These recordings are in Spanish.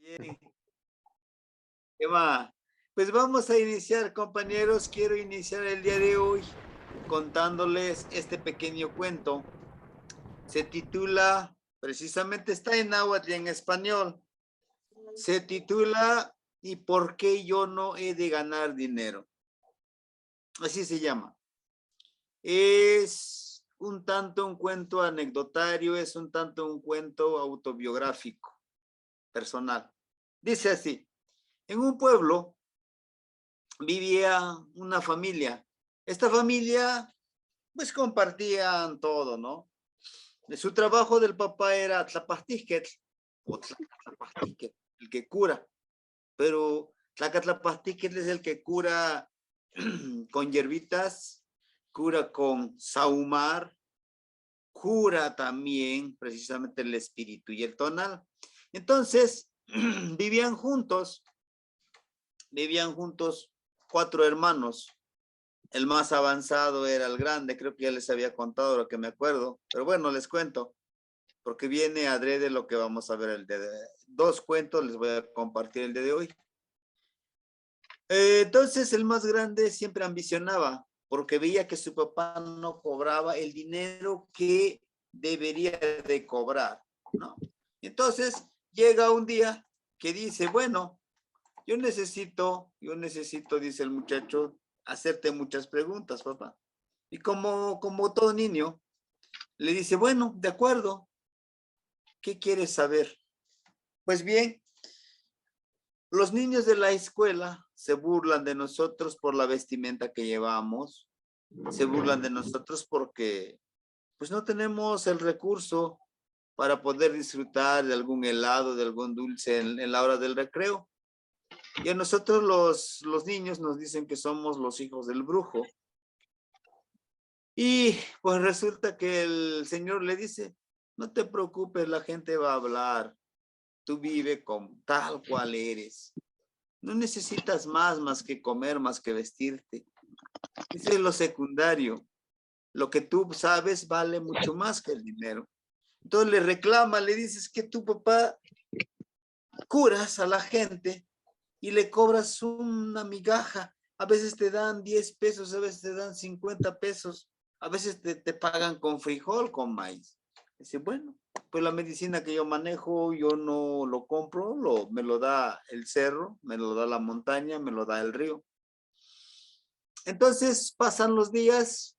Bien, ¿qué más? Pues vamos a iniciar, compañeros. Quiero iniciar el día de hoy contándoles este pequeño cuento. Se titula, precisamente está en náhuatl y en español. Se titula ¿Y por qué yo no he de ganar dinero? Así se llama. Es un tanto un cuento anecdotario, es un tanto un cuento autobiográfico, personal. Dice así, en un pueblo vivía una familia. Esta familia, pues compartían todo, ¿no? De su trabajo del papá era tlapastisquetl, o tlapastisquetl, el que cura. Pero tlacatlapastiquetl es el que cura con hierbitas, cura con sahumar, cura también precisamente el espíritu y el tonal. Entonces, vivían juntos 4 hermanos. El más avanzado era el grande, creo que ya les había contado lo que me acuerdo, pero bueno, les cuento, porque viene adrede lo que vamos a ver el de 2 cuentos, les voy a compartir el de hoy. Entonces el más grande siempre ambicionaba, porque veía que su papá no cobraba el dinero que debería de cobrar, ¿no? Entonces llega un día que dice, bueno, yo necesito, dice el muchacho, hacerte muchas preguntas, papá. Y como todo niño, le dice, bueno, de acuerdo, ¿qué quieres saber? Pues bien, los niños de la escuela se burlan de nosotros por la vestimenta que llevamos, se burlan de nosotros porque pues no tenemos el recurso para poder disfrutar de algún helado, de algún dulce en la hora del recreo. Y a nosotros los niños nos dicen que somos los hijos del brujo. Y pues resulta que el Señor le dice, no te preocupes, la gente va a hablar, tú vive como tal cual eres. No necesitas más que comer, más que vestirte. Eso es lo secundario. Lo que tú sabes vale mucho más que el dinero. Entonces le reclama, le dices que tu papá curas a la gente y le cobras una migaja. A veces te dan 10 pesos, a veces te dan 50 pesos, a veces te pagan con frijol, con maíz. Dice, bueno, pues la medicina que yo manejo, yo no lo compro, me lo da el cerro, me lo da la montaña, me lo da el río. Entonces pasan los días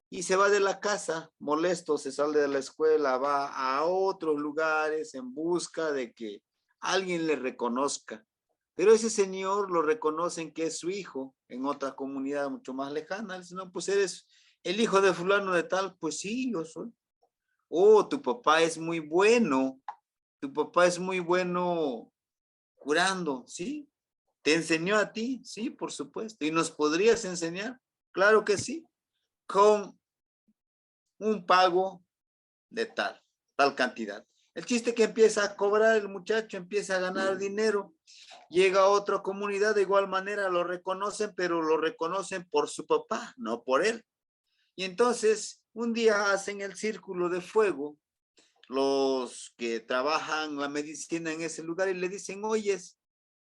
y se va de la casa, molesto, se sale de la escuela, va a otros lugares en busca de que alguien le reconozca. Pero ese señor lo reconocen que es su hijo en otra comunidad mucho más lejana. Dice, no, pues eres el hijo de fulano de tal. Pues sí, yo soy. Oh, tu papá es muy bueno. Tu papá es muy bueno curando, ¿sí? ¿Te enseñó a ti? Sí, por supuesto. ¿Y nos podrías enseñar? Claro que sí. Con un pago de tal cantidad. El chiste que empieza a cobrar el muchacho, empieza a ganar dinero, llega a otra comunidad, de igual manera lo reconocen, pero lo reconocen por su papá, no por él. Y entonces un día hacen el círculo de fuego, los que trabajan la medicina en ese lugar y le dicen, oyes,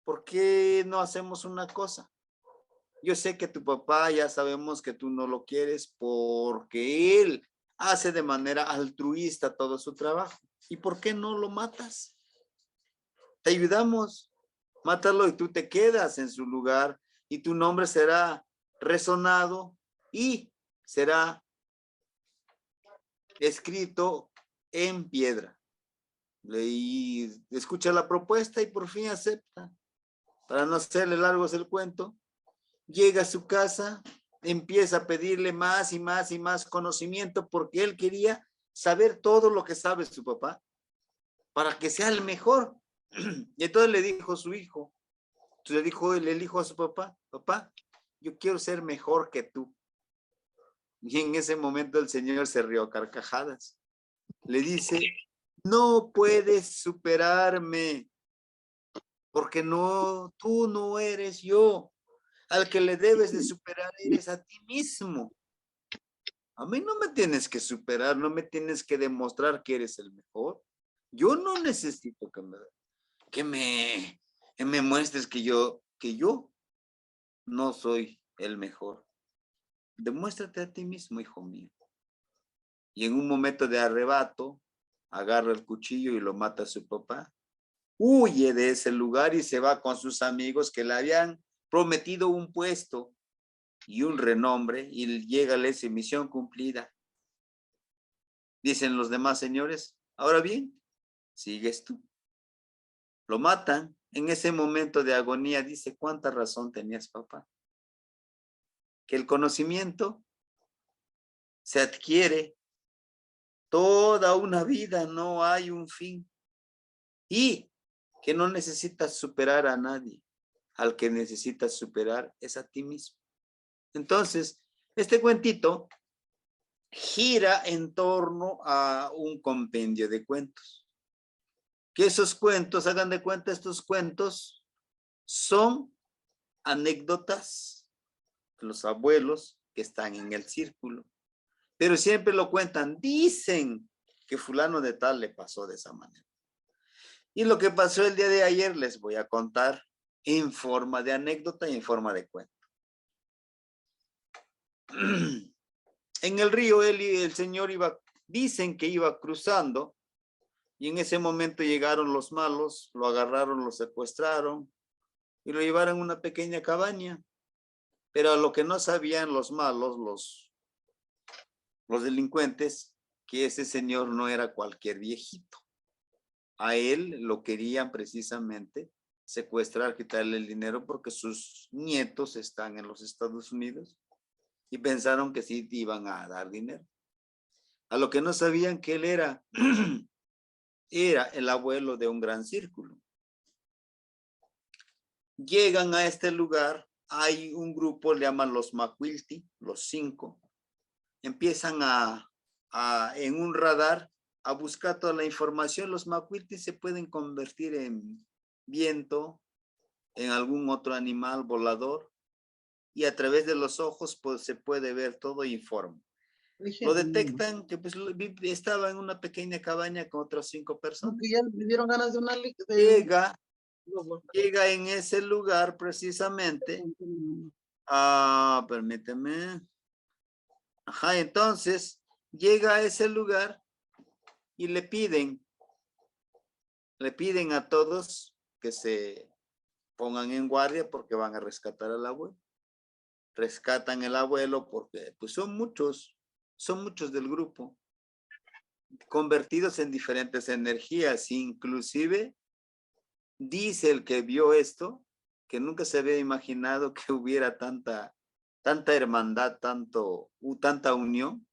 ¿por qué no hacemos una cosa? Yo sé que tu papá, ya sabemos que tú no lo quieres porque él hace de manera altruista todo su trabajo. ¿Y por qué no lo matas? Te ayudamos. Mátalo y tú te quedas en su lugar y tu nombre será resonado y será escrito en piedra. Y escucha la propuesta y por fin acepta. Para no hacerle largos el cuento, llega a su casa, empieza a pedirle más y más y más conocimiento porque él quería saber todo lo que sabe su papá para que sea el mejor. Y entonces le dijo su hijo, le dijo el hijo a su papá, papá, yo quiero ser mejor que tú. Y en ese momento el señor se rió a carcajadas. Le dice, no puedes superarme porque no, tú no eres yo. Al que le debes de superar eres a ti mismo. A mí no me tienes que superar, no me tienes que demostrar que eres el mejor. Yo no necesito que me que me muestres que yo no soy el mejor. Demuéstrate a ti mismo, hijo mío. Y en un momento de arrebato, agarra el cuchillo y lo mata a su papá. Huye de ese lugar y se va con sus amigos que le habían prometido un puesto y un renombre, y llega a esa misión cumplida. Dicen los demás señores, ahora bien, sigues tú. Lo matan. En ese momento de agonía dice, ¿cuánta razón tenías, papá? Que el conocimiento se adquiere toda una vida, no hay un fin. Y que no necesitas superar a nadie. Al que necesitas superar es a ti mismo. Entonces, este cuentito gira en torno a un compendio de cuentos. Que esos cuentos, hagan de cuenta, estos cuentos son anécdotas de los abuelos que están en el círculo. Pero siempre lo cuentan, dicen que fulano de tal le pasó de esa manera. Y lo que pasó el día de ayer les voy a contar en forma de anécdota y en forma de cuento. En el río él y el señor dicen que iba cruzando, y en ese momento llegaron los malos, lo agarraron, lo secuestraron y lo llevaron a una pequeña cabaña. Pero a lo que no sabían los malos, los delincuentes, que ese señor no era cualquier viejito. A él lo querían precisamente secuestrar, quitarle el dinero porque sus nietos están en los Estados Unidos y pensaron que sí iban a dar dinero. A lo que no sabían que él era, era el abuelo de un gran círculo. Llegan a este lugar, hay un grupo, le llaman los Macuilti, los 5. Empiezan en un radar a buscar toda la información. Los Macuilti se pueden convertir en viento, en algún otro animal volador, y a través de los ojos pues, se puede ver todo y informa. Lo detectan que pues, estaba en una pequeña cabaña con otras 5 personas. Ya le dieron ganas de una llega en ese lugar precisamente. Permíteme. Ajá, entonces llega a ese lugar y le piden a todos que se pongan en guardia porque van a rescatar al abuelo. Rescatan al abuelo porque pues son muchos del grupo, convertidos en diferentes energías. Inclusive dice el que vio esto que nunca se había imaginado que hubiera tanta hermandad, tanta unión.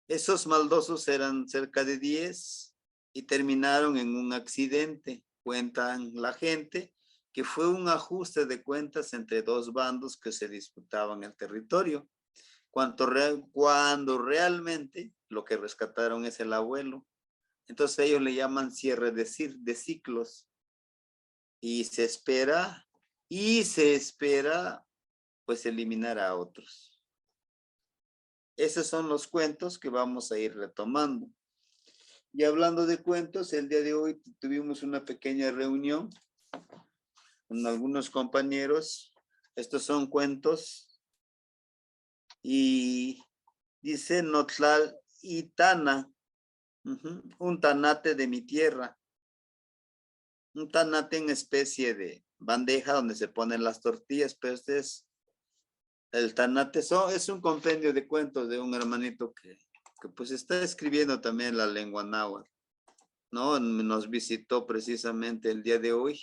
Esos maldosos eran cerca de 10 y terminaron en un accidente. Cuentan la gente que fue un ajuste de cuentas entre 2 bandos que se disputaban el territorio. Cuando realmente lo que rescataron es el abuelo. Entonces ellos le llaman cierre de ciclos. Y se espera pues eliminar a otros. Esos son los cuentos que vamos a ir retomando. Y hablando de cuentos, el día de hoy tuvimos una pequeña reunión con algunos compañeros. Estos son cuentos. Y dice Notlal Itana, un tanate de mi tierra. Un tanate en especie de bandeja donde se ponen las tortillas, pero este es el tanate. Es un compendio de cuentos de un hermanito que pues está escribiendo también la lengua náhuatl, ¿no? Nos visitó precisamente el día de hoy.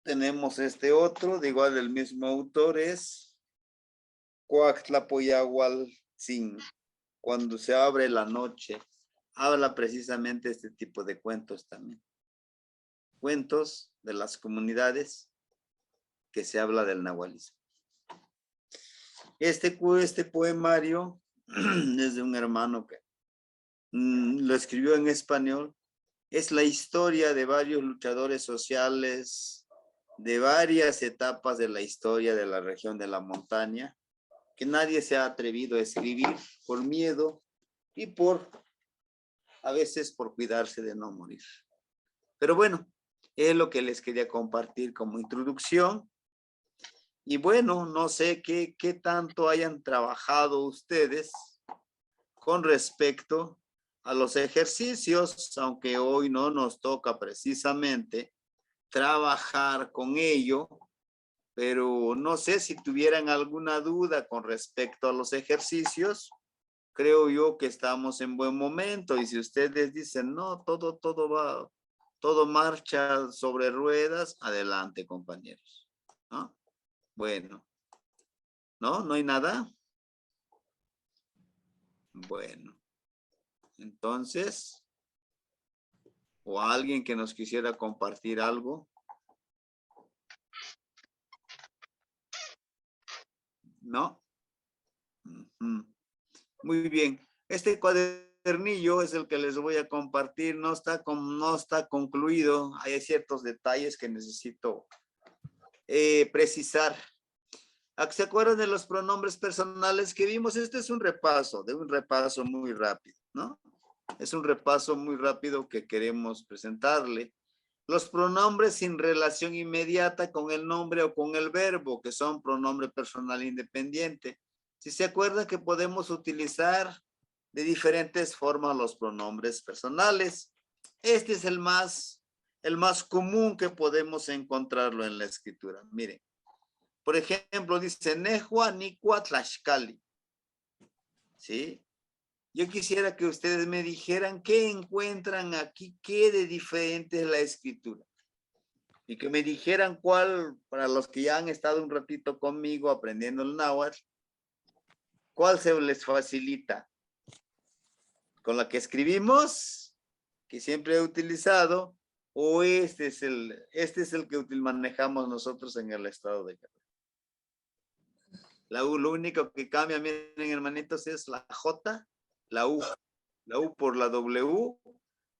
Tenemos este otro, de igual el mismo autor, es Coaxtlapoyahualtzin, cuando se abre la noche. Habla precisamente este tipo de cuentos también. Cuentos de las comunidades que se habla del nahualismo. Este poemario es de un hermano que lo escribió en español. Es la historia de varios luchadores sociales de varias etapas de la historia de la región de la montaña, que nadie se ha atrevido a escribir por miedo y a veces por cuidarse de no morir. Pero bueno, Es lo que les quería compartir como introducción. Y bueno, no sé qué tanto hayan trabajado ustedes con respecto a los ejercicios, aunque hoy no nos toca precisamente trabajar con ello, pero no sé si tuvieran alguna duda con respecto a los ejercicios. Creo yo que estamos en buen momento, y si ustedes dicen, no, todo marcha sobre ruedas, adelante, compañeros, ¿no? Bueno, ¿no hay nada? Bueno, entonces, o alguien que nos quisiera compartir algo. ¿No? Muy bien. Este cuadernillo es el que les voy a compartir. No está concluido. Hay ciertos detalles que necesito precisar. ¿Se acuerdan de los pronombres personales que vimos? Este es un repaso muy rápido, ¿no? Es un repaso muy rápido que queremos presentarle. Los pronombres sin relación inmediata con el nombre o con el verbo, que son pronombre personal independiente. Si se acuerdan que podemos utilizar de diferentes formas los pronombres personales. Este es el más común que podemos encontrarlo en la escritura. Miren, por ejemplo, dice Nehua Nikua Tlaxcali. ¿Sí? Yo quisiera que ustedes me dijeran qué encuentran aquí, qué de diferente es la escritura. Y que me dijeran cuál, para los que ya han estado un ratito conmigo aprendiendo el náhuatl, cuál se les facilita. ¿Con la que escribimos, que siempre he utilizado, o este es el que manejamos nosotros en el estado de Guerrero? Lo único que cambia, miren, hermanitos, es la J, la U por la W,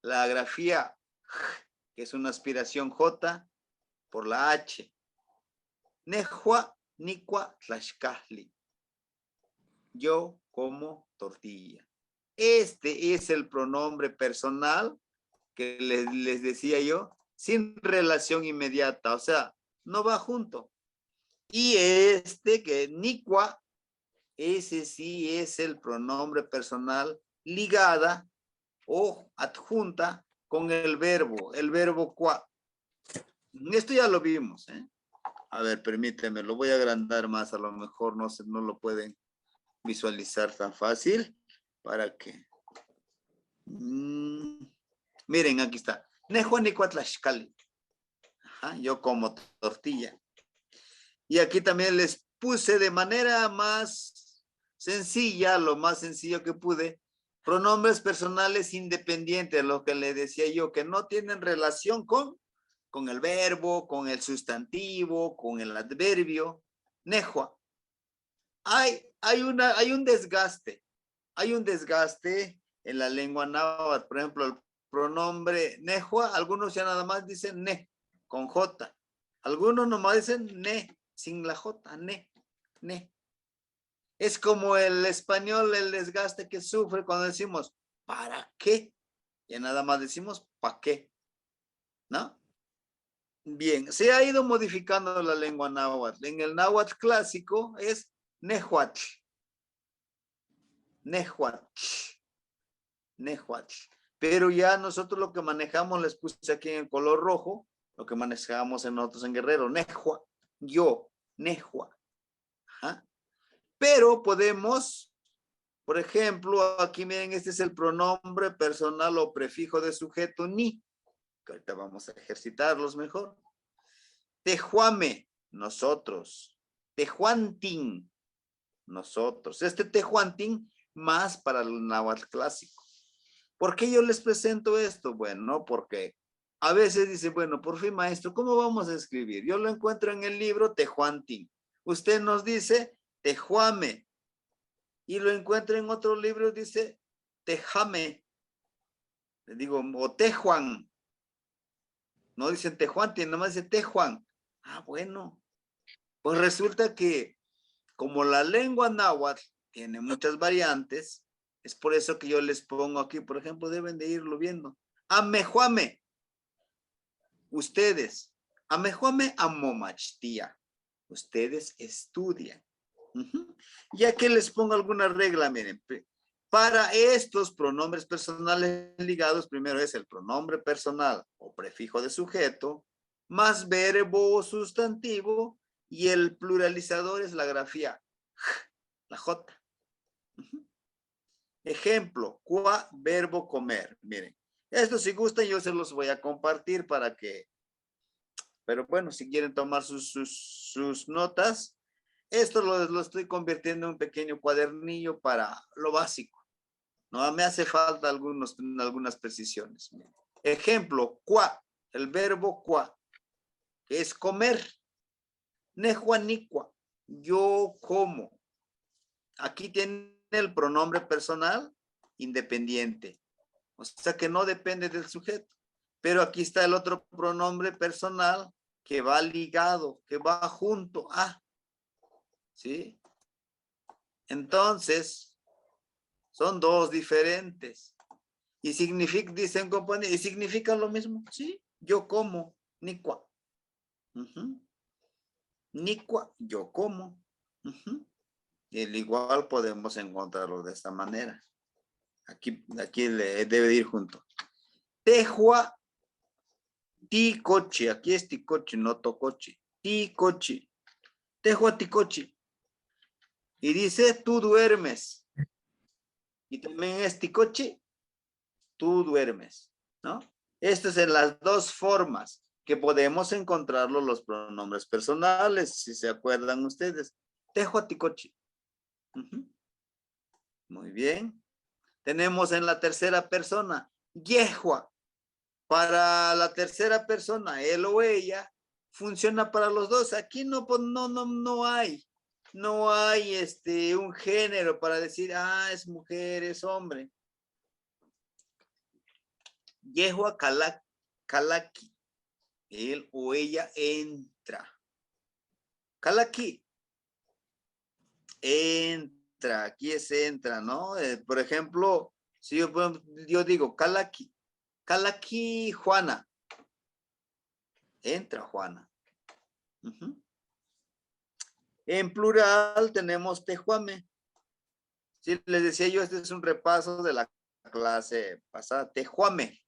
la grafía, que es una aspiración J, por la H. Nehua, Nicua, Tlaxcali. Yo como tortilla. Este es el pronombre personal que les decía yo, sin relación inmediata, o sea, no va junto. Y este que Nicua, ese sí es el pronombre personal ligada o adjunta con el verbo qua. Esto ya lo vimos, ¿eh? A ver, permíteme, lo voy a agrandar más, a lo mejor no lo pueden visualizar tan fácil, para que... miren, aquí está. Nejuanicuatlaxcali. Yo como tortilla. Y aquí también les puse de manera más sencilla, lo más sencillo que pude, pronombres personales independientes, lo que le decía yo, que no tienen relación con el verbo, con el sustantivo, con el adverbio. Nejua. Hay un desgaste. Hay un desgaste en la lengua náhuatl. Por ejemplo, el pronombre nejua, algunos ya nada más dicen ne, con J. Algunos nomás dicen ne, sin la J, ne. Es como el español, el desgaste que sufre cuando decimos, ¿para qué? Ya nada más decimos, ¿para qué? ¿No? Bien, se ha ido modificando la lengua náhuatl. En el náhuatl clásico es nehuatl. Pero ya nosotros lo que manejamos, les puse aquí en el color rojo, lo que manejamos en nosotros en Guerrero, nejua, yo, nejua. Ajá. Pero podemos, por ejemplo, aquí miren, este es el pronombre personal o prefijo de sujeto ni, que ahorita vamos a ejercitarlos mejor. Tejuame, nosotros. Tejuantin, nosotros. Este tejuantin más para el náhuatl clásico. ¿Por qué yo les presento esto? Bueno, porque a veces dice, bueno, por fin, maestro, ¿cómo vamos a escribir? Yo lo encuentro en el libro Tejuantin. Usted nos dice Tejuame. Y lo encuentro en otro libro, dice Tejame. Le digo, o Tejuan. No dicen Tejuantin, nomás dice Tejuan. Ah, bueno. Pues resulta que como la lengua náhuatl tiene muchas variantes, es por eso que yo les pongo aquí, por ejemplo, deben de irlo viendo. Amejuame. Ustedes, amejuame amomachtia. Ustedes estudian. Ya que les pongo alguna regla, miren. Para estos pronombres personales ligados, primero es el pronombre personal o prefijo de sujeto, más verbo o sustantivo, y el pluralizador es la grafía, la J. Ejemplo, qua, verbo comer. Miren, esto si gustan yo se los voy a compartir para que, pero bueno, si quieren tomar sus notas, esto lo estoy convirtiendo en un pequeño cuadernillo para lo básico. No me hace falta algunas precisiones. Ejemplo, qua, el verbo qua, que es comer. Nejuanicua, yo como. Aquí tiene el pronombre personal independiente. O sea que no depende del sujeto. Pero aquí está el otro pronombre personal que va ligado, que va junto a. ¿Sí? Entonces, son dos diferentes. Y significa, dicen compañeros, y significan lo mismo. Sí, yo como, nicua. Nicua, yo como. Y el igual podemos encontrarlo de esta manera. Aquí le debe ir junto. Tejua, ticoche. Aquí es ticoche, no tocoche. Ticoche. Tejua, ticoche. Y dice, tú duermes. Y también es ticoche, tú duermes, ¿no? Estas son las dos formas que podemos encontrarlo los pronombres personales, si se acuerdan ustedes. Tejua, ticoche. Muy bien. Tenemos en la tercera persona, yehua. Para la tercera persona, él o ella, funciona para los dos. Aquí no hay. No hay un género para decir, es mujer, es hombre. Yehua kalaki. Él o ella entra. Kalaki. Entra. Aquí es entra, ¿no? Por ejemplo, si yo digo kalaki. Kalaki Juana. Entra Juana. En plural tenemos tejuame. Sí, les decía yo, este es un repaso de la clase pasada. Tejuame.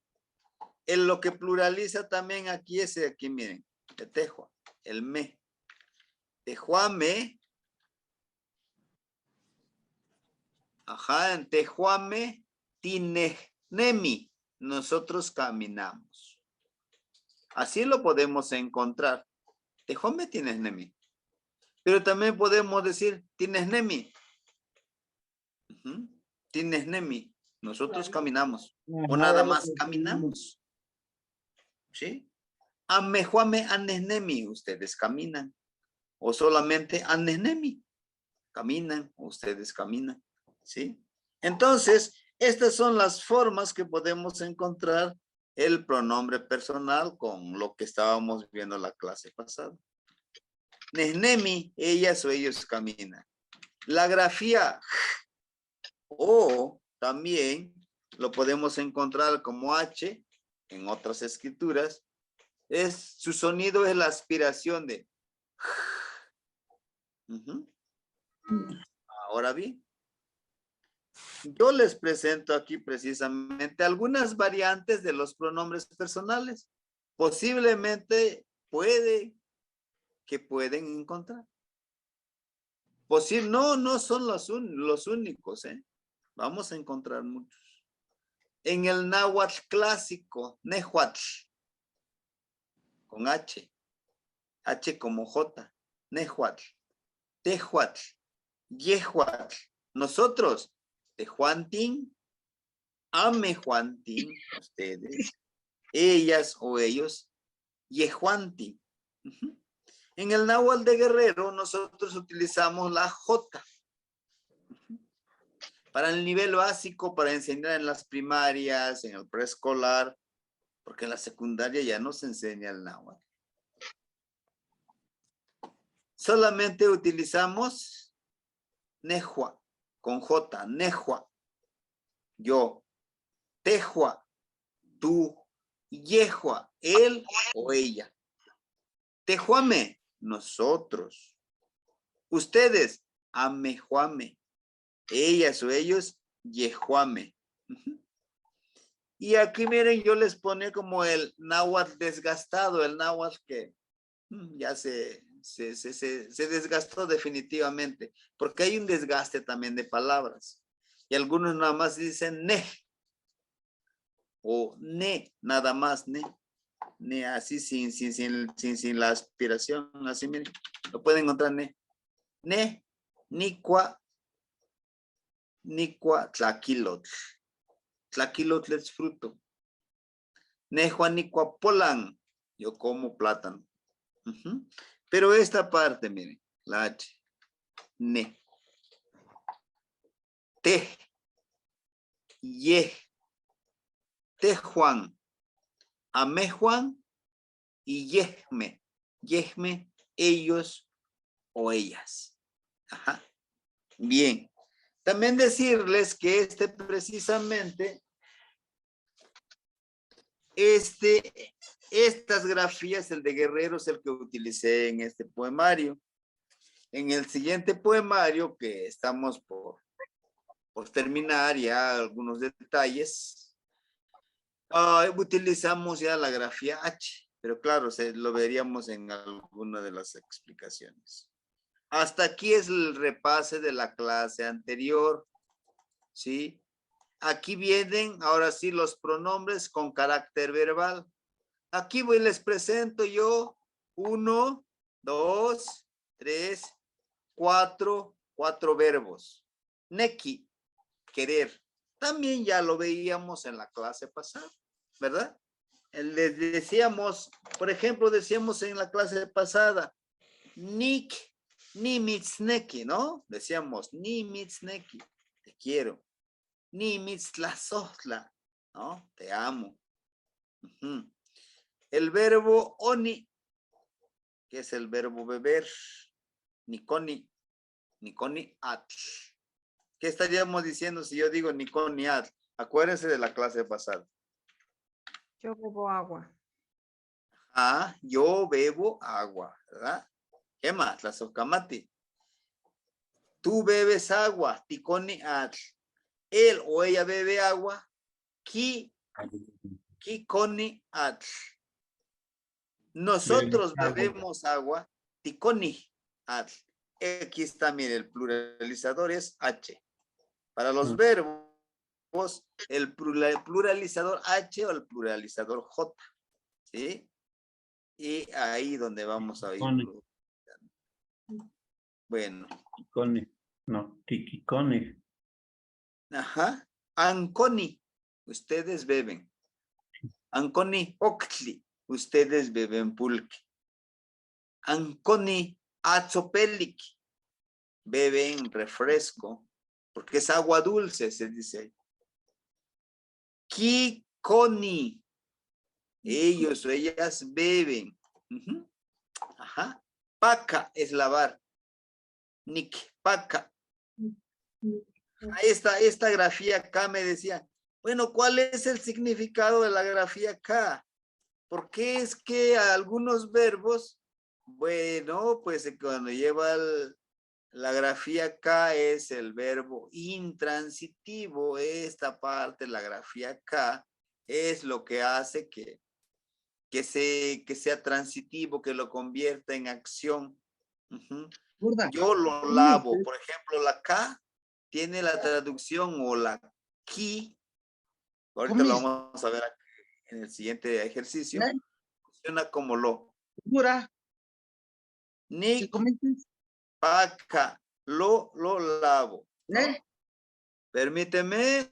En lo que pluraliza también aquí es, aquí miren, de tejua, el me. Tejuame. Ajá, en tejuame, tinehnemi. Nosotros caminamos. Así lo podemos encontrar. Tejuame, tinehnemi. Pero también podemos decir, tinehnemi. Tinehnemi. Nosotros caminamos. O nada más caminamos. ¿Sí? Amejuame anehnemi. Ustedes caminan. O solamente anehnemi. Caminan. Ustedes caminan. ¿Sí? Entonces, estas son las formas que podemos encontrar el pronombre personal con lo que estábamos viendo la clase pasada. Nehnemi, ellas o ellos caminan. La grafía o también lo podemos encontrar como H en otras escrituras. Su sonido es la aspiración de. Ahora bien, yo les presento aquí precisamente algunas variantes de los pronombres personales. Posiblemente pueden encontrar. No son los únicos, ¿eh? Vamos a encontrar muchos. En el náhuatl clásico, nehuatl, con H, H como J, nehuatl, tehuatl, yehuatl. Nosotros, tehuantin, amejuantin, ustedes, ellas o ellos, yehuantin. En el náhuatl de Guerrero, nosotros utilizamos la J. Para el nivel básico, para enseñar en las primarias, en el preescolar, porque en la secundaria ya no se enseña el náhuatl. Solamente utilizamos nejua, con J, nejua, yo, tejua, tú, Yehua, él o ella. Tejuame, nosotros. Ustedes, amejuame. Ellas o ellos, yejuame. Y aquí miren, yo les ponía como el náhuatl desgastado, el náhuatl que ya se desgastó definitivamente, porque hay un desgaste también de palabras. Y algunos nada más dicen ne, o ne, nada más ne, ne así sin la aspiración, así miren, lo pueden encontrar ne, nicua, tlaquilotl. Tlaquilotl es fruto. Ne juanicua polan, yo como plátano. Pero esta parte, miren, la H, ne, te, ye, te Juan, ame Juan y yehme, yehme, ellos o ellas. Ajá. Bien. También decirles que precisamente, estas grafías, el de Guerrero es el que utilicé en este poemario. En el siguiente poemario, que estamos por terminar ya algunos detalles, utilizamos ya la grafía H, pero claro, lo veríamos en alguna de las explicaciones. Hasta aquí es el repase de la clase anterior, ¿sí? Aquí vienen, ahora sí, los pronombres con carácter verbal. Aquí les presento yo 1, 2, 3, 4 verbos. Neki, querer. También ya lo veíamos en la clase pasada, ¿verdad? Les decíamos, por ejemplo, decíamos en la clase pasada, Nik, ni mitzneki, ¿no? Decíamos, ni mitzneki, te quiero. Ni mitzlazotla, ¿no? Te amo. El verbo oni, que es el verbo beber, nikoni, nikoni atl. ¿Qué estaríamos diciendo si yo digo nikoni atl? Acuérdense de la clase pasada. Yo bebo agua. Ah, yo bebo agua, ¿verdad? ¿Qué más? La socamati. Tú bebes agua, tikoni atl. Él o ella bebe agua, ki koni atl. Nosotros bebemos agua, tikoni atl. Aquí está, mire, el pluralizador es H. Para los verbos, el pluralizador H o el pluralizador J. ¿Sí? Y ahí donde vamos a ir. Bueno. No, tikikoni. Ajá. Anconi, ustedes beben. Anconi octli, ustedes beben pulque. Anconi atzopelik, beben refresco, porque es agua dulce, se dice. Kikoni, ellos o ellas beben. Ajá. Paca es lavar. Nikpaca. Ahí está, esta grafía acá me decía, bueno, ¿cuál es el significado de la grafía acá? ¿Por qué es que algunos verbos, bueno, pues cuando lleva la grafía acá es el verbo intransitivo, esta parte, la grafía acá, es lo que hace que sea transitivo, que lo convierta en acción. Yo lo lavo, por ejemplo, la K tiene la traducción o la ki, ahorita lo vamos a ver aquí en el siguiente ejercicio, funciona como lo. Ni paca, lo lavo, ¿no? Permíteme.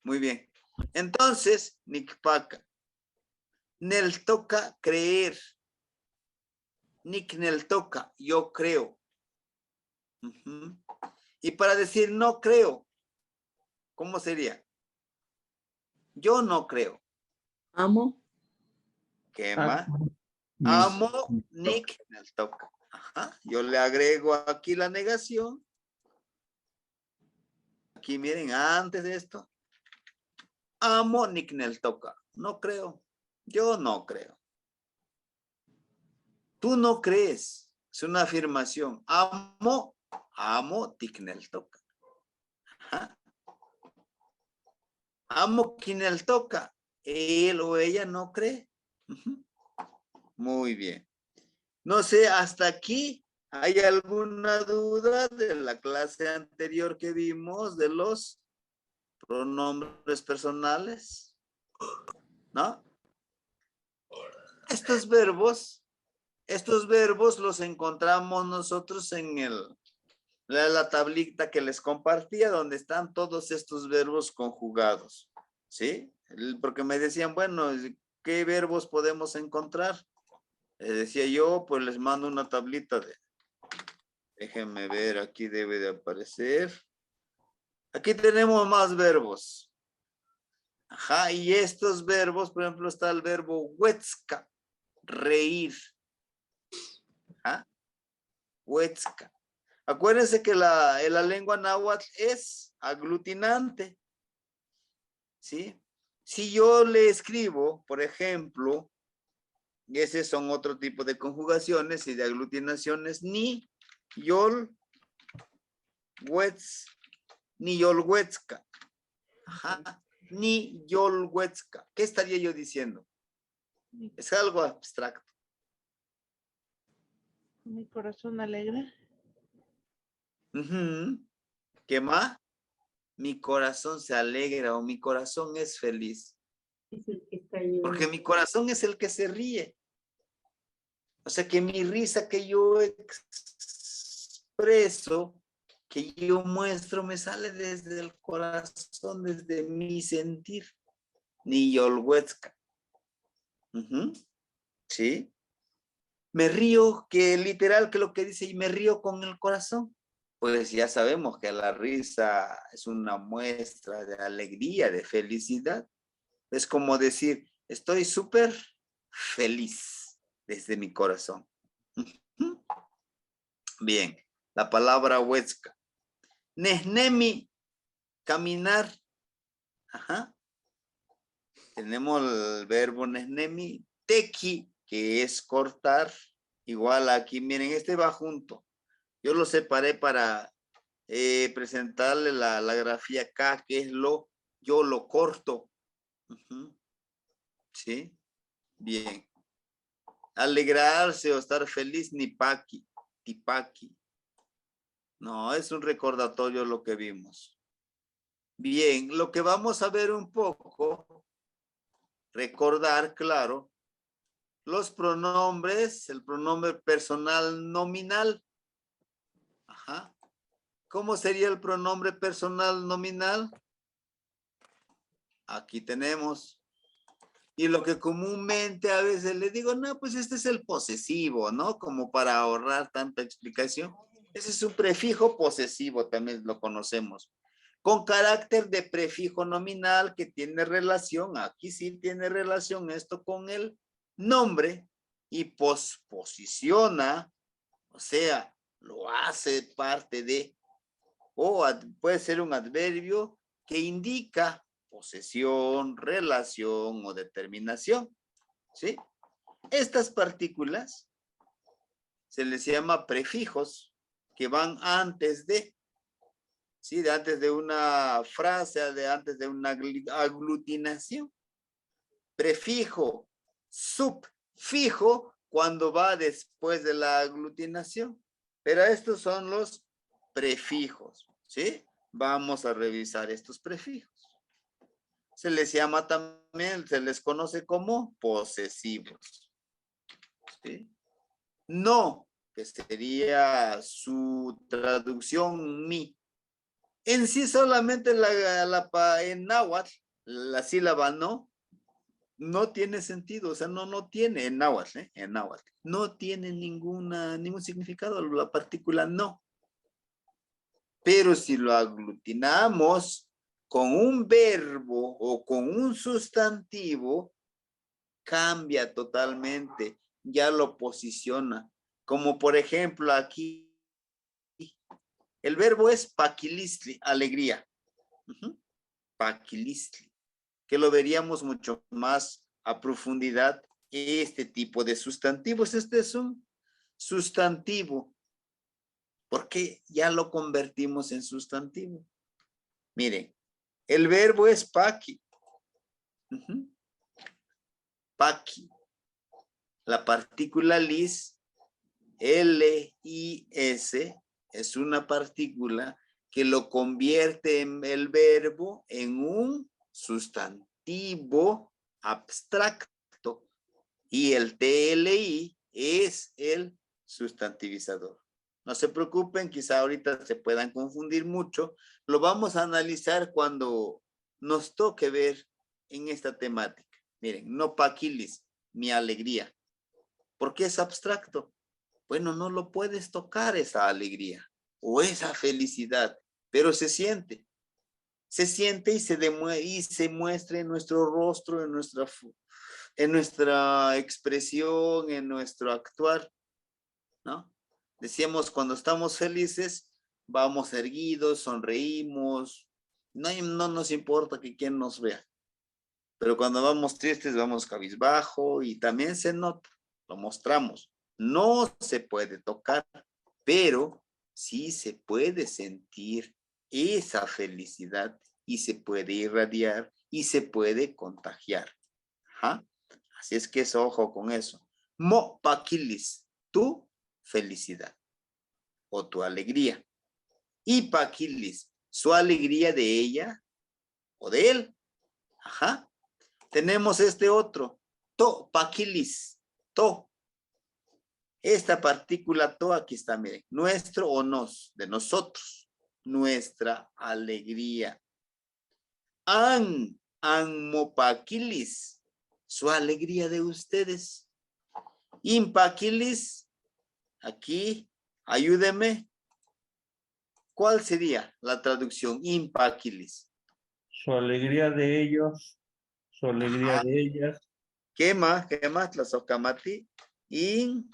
Muy bien. Entonces, nikpaca. Nel toca creer. Nik nel toca, yo creo. Y para decir no creo, ¿cómo sería? Yo no creo. Amo. ¿Qué más? Amo Nick nel toca. Ajá. Yo le agrego aquí la negación. Aquí miren, antes de esto, Amo niknel toca. No creo. Yo no creo. Tú no crees. Es una afirmación. Amo tiknel toca. Ajá. Amo kinel toca. Él o ella no cree. Ujú. Muy bien. No sé, hasta aquí, ¿hay alguna duda de la clase anterior que vimos de los pronombres personales? ¿No? Estos verbos los encontramos nosotros en la tablita que les compartía, donde están todos estos verbos conjugados, ¿sí? Porque me decían, bueno, ¿qué verbos podemos encontrar? Decía yo, pues les mando una tablita déjenme ver, aquí debe de aparecer. Aquí tenemos más verbos. Ajá, y estos verbos, por ejemplo, está el verbo huetzca, reír. Ajá, huetzca. Acuérdense que la lengua náhuatl es aglutinante. ¿Sí? Si yo le escribo, por ejemplo, y ese son otro tipo de conjugaciones y de aglutinaciones, ni, yol, huetz, ni yol huetzca. Ajá, ni yol huetzca. ¿Qué estaría yo diciendo? Es algo abstracto. Mi corazón alegre. ¿Qué más? Mi corazón se alegra o mi corazón es feliz. Es el que está lleno. Porque mi corazón es el que se ríe. O sea que mi risa que yo expreso, que yo muestro, me sale desde el corazón, desde mi sentir. Ni yolhuetzca. ¿Sí? Me río, que literal que lo que dice, y me río con el corazón. Pues ya sabemos que la risa es una muestra de alegría, de felicidad. Es como decir, estoy súper feliz desde mi corazón. Bien, la palabra huesca. Nehnemi, caminar. Ajá. Tenemos el verbo nehnemi. Teki, que es cortar. Igual aquí, miren, este va junto. Yo lo separé para presentarle la grafía acá, que es yo lo corto. ¿Sí? Bien. Alegrarse o estar feliz, nipaki, tipaki. No, es un recordatorio lo que vimos. Bien, lo que vamos a ver un poco, recordar, claro, los pronombres, el pronombre personal nominal. Ajá. ¿Cómo sería el pronombre personal nominal? Aquí tenemos. Y lo que comúnmente a veces le digo, no, pues este es el posesivo, ¿no? Como para ahorrar tanta explicación. Ese es un prefijo posesivo, también lo conocemos. Con carácter de prefijo nominal que tiene relación, aquí sí tiene relación esto con el nombre y posiciona, o sea, lo hace parte de, o puede ser un adverbio que indica posesión, relación o determinación, ¿sí? Estas partículas se les llama prefijos que van antes de, ¿sí? De antes de una frase, de antes de una aglutinación. Prefijo, subfijo, cuando va después de la aglutinación. Pero estos son los prefijos, ¿sí? Vamos a revisar estos prefijos. Se les llama también, se les conoce como posesivos. ¿Sí? No, que sería su traducción mi. En sí solamente en náhuatl, la sílaba no tiene sentido, o sea, no tiene en náhuatl, en náhuatl. No tiene ningún significado la partícula no. Pero si lo aglutinamos con un verbo o con un sustantivo, cambia totalmente, ya lo posiciona. Como por ejemplo aquí, el verbo es paquilistli, alegría. Paquilistli. que lo veríamos mucho más a profundidad, este tipo de sustantivos. Este es un sustantivo, porque ya lo convertimos en sustantivo. Miren, el verbo es paqui. Paqui. La partícula lis, L-I-S, es una partícula que lo convierte en el verbo en un sustantivo abstracto. Y el TLI es el sustantivizador. No se preocupen, quizá ahorita se puedan confundir mucho. Lo vamos a analizar cuando nos toque ver en esta temática. Miren, no paquilis, mi alegría. ¿Por qué es abstracto? Bueno, no lo puedes tocar esa alegría o esa felicidad, pero se siente. Se siente y se muestra en nuestro rostro, en nuestra expresión, en nuestro actuar, ¿no? Decíamos, cuando estamos felices, vamos erguidos, sonreímos, no nos importa que quien nos vea. Pero cuando vamos tristes, vamos cabizbajo y también se nota, lo mostramos. No se puede tocar, pero sí se puede sentir esa felicidad y se puede irradiar y se puede contagiar. Ajá. Así es que es ojo con eso. Mo paquilis, tu felicidad o tu alegría. Y paquilis, su alegría de ella o de él. Ajá. Tenemos este otro, to, paquilis, to. Esta partícula to, aquí está, miren, nuestro o nos, de nosotros, nuestra alegría. Mopaquilis, su alegría de ustedes. Impaquilis, aquí, ayúdeme. ¿Cuál sería la traducción? Impaquilis. Su alegría de ellos, su alegría de ellas. ¿Qué más? ¿Qué más? La socamati. Impaquilis.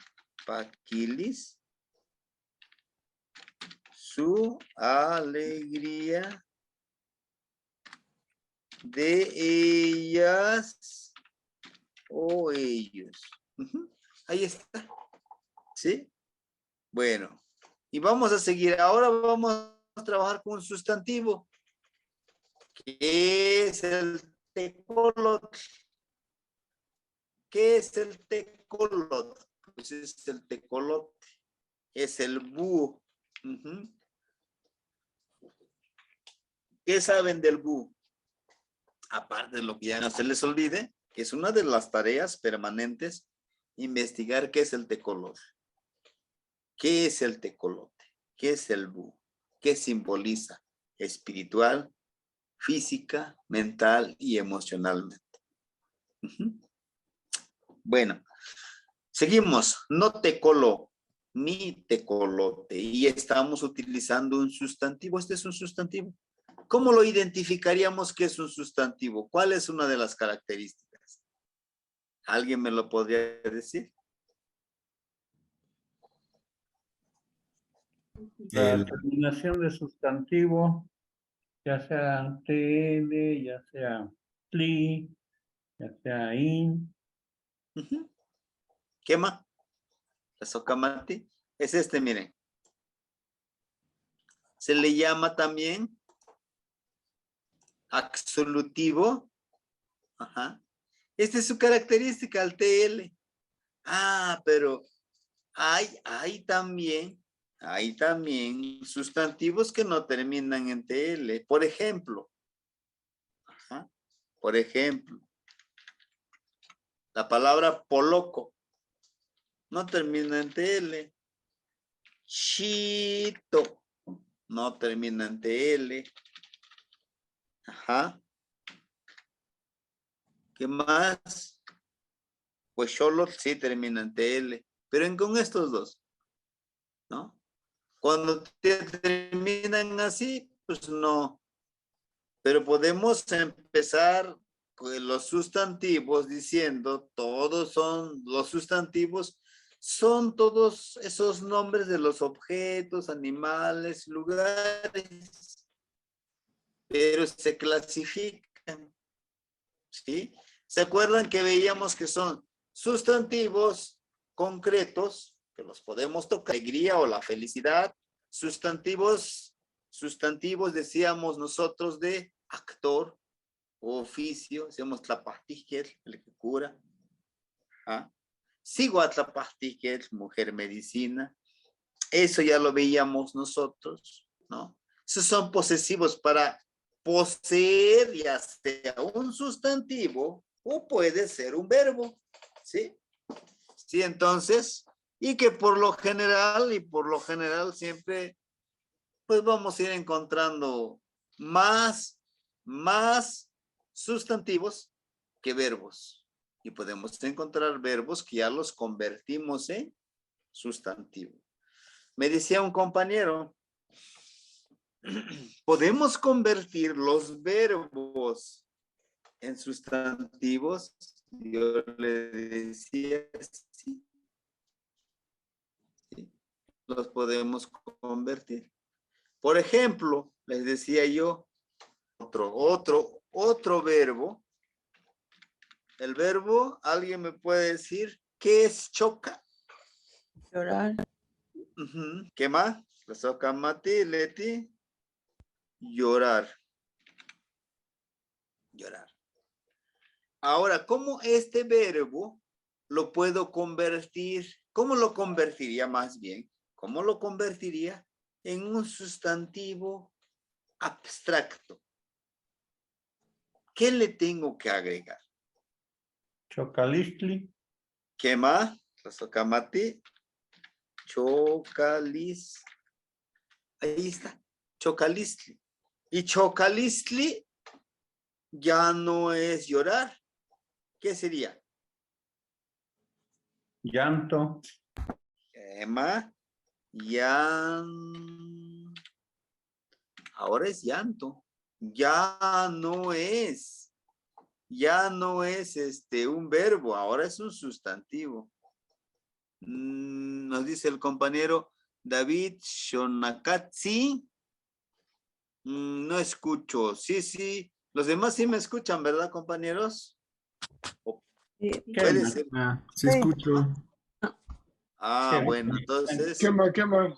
Su alegría de ellas o ellos. Ahí está. ¿Sí? Bueno. Y vamos a seguir. Ahora vamos a trabajar con un sustantivo. ¿Qué es el tecolot? ¿Qué es el tecolot? Pues es el tecolote. Es el búho. ¿Qué saben del búho? Aparte de lo que ya no se les olvide, que es una de las tareas permanentes, investigar qué es el tecolote. ¿Qué es el tecolote? ¿Qué es el búho? ¿Qué simboliza? Espiritual, física, mental y emocionalmente. Bueno, seguimos. No tecolo, mi tecolote. Y estamos utilizando un sustantivo. Este es un sustantivo. ¿Cómo lo identificaríamos que es un sustantivo? ¿Cuál es una de las características? ¿Alguien me lo podría decir? La terminación de sustantivo, ya sea TL, ya sea TLI, ya sea IN. ¿Qué más? La socamati. Es este, miren. Se le llama también absolutivo. Ajá. Esta es su característica, el TL. Ah, pero hay también sustantivos que no terminan en TL. Por ejemplo, la palabra poloco no termina en TL. Chito no termina en TL. Ajá. ¿Qué más? Pues Xolotl sí termina en TL. Pero con estos dos, ¿no? Cuando terminan así, pues no. Pero podemos empezar con los sustantivos diciendo, los sustantivos son todos esos nombres de los objetos, animales, lugares, pero se clasifican ¿sí? ¿Se acuerdan que veíamos que son sustantivos concretos, que los podemos tocar, alegría o la felicidad, sustantivos decíamos nosotros de actor o oficio, decíamos tlapahtiquetl, el que cura, ¿ah? Siguatlapahtiquetl, mujer medicina, eso ya lo veíamos nosotros, ¿no? Esos son posesivos para poseer, ya sea un sustantivo o puede ser un verbo, ¿sí? Sí, entonces, y que por lo general siempre, pues vamos a ir encontrando más sustantivos que verbos. Y podemos encontrar verbos que ya los convertimos en sustantivo. Me decía un compañero, podemos convertir los verbos en sustantivos. Yo le decía sí, sí, los podemos convertir. Por ejemplo, les decía yo, otro verbo. El verbo, ¿alguien me puede decir qué es choca? Llorar. ¿Qué más? Mati, Leti. Llorar. Llorar. Ahora, ¿cómo este verbo lo puedo convertir? ¿Cómo lo convertiría más bien? ¿Cómo lo convertiría en un sustantivo abstracto? ¿Qué le tengo que agregar? Chocalistli. ¿Qué más? Mati. Chocalis. Ahí está. Chocalistli. Y chocalistli ya no es llorar. ¿Qué sería? Llanto. Emma. Ahora es llanto. Ya no es un verbo, ahora es un sustantivo. Nos dice el compañero David Shonakatsi. No escucho. Sí. Los demás sí me escuchan, ¿verdad, compañeros? Puede ser. Sí, escucho. Bueno, entonces. ¿Qué más?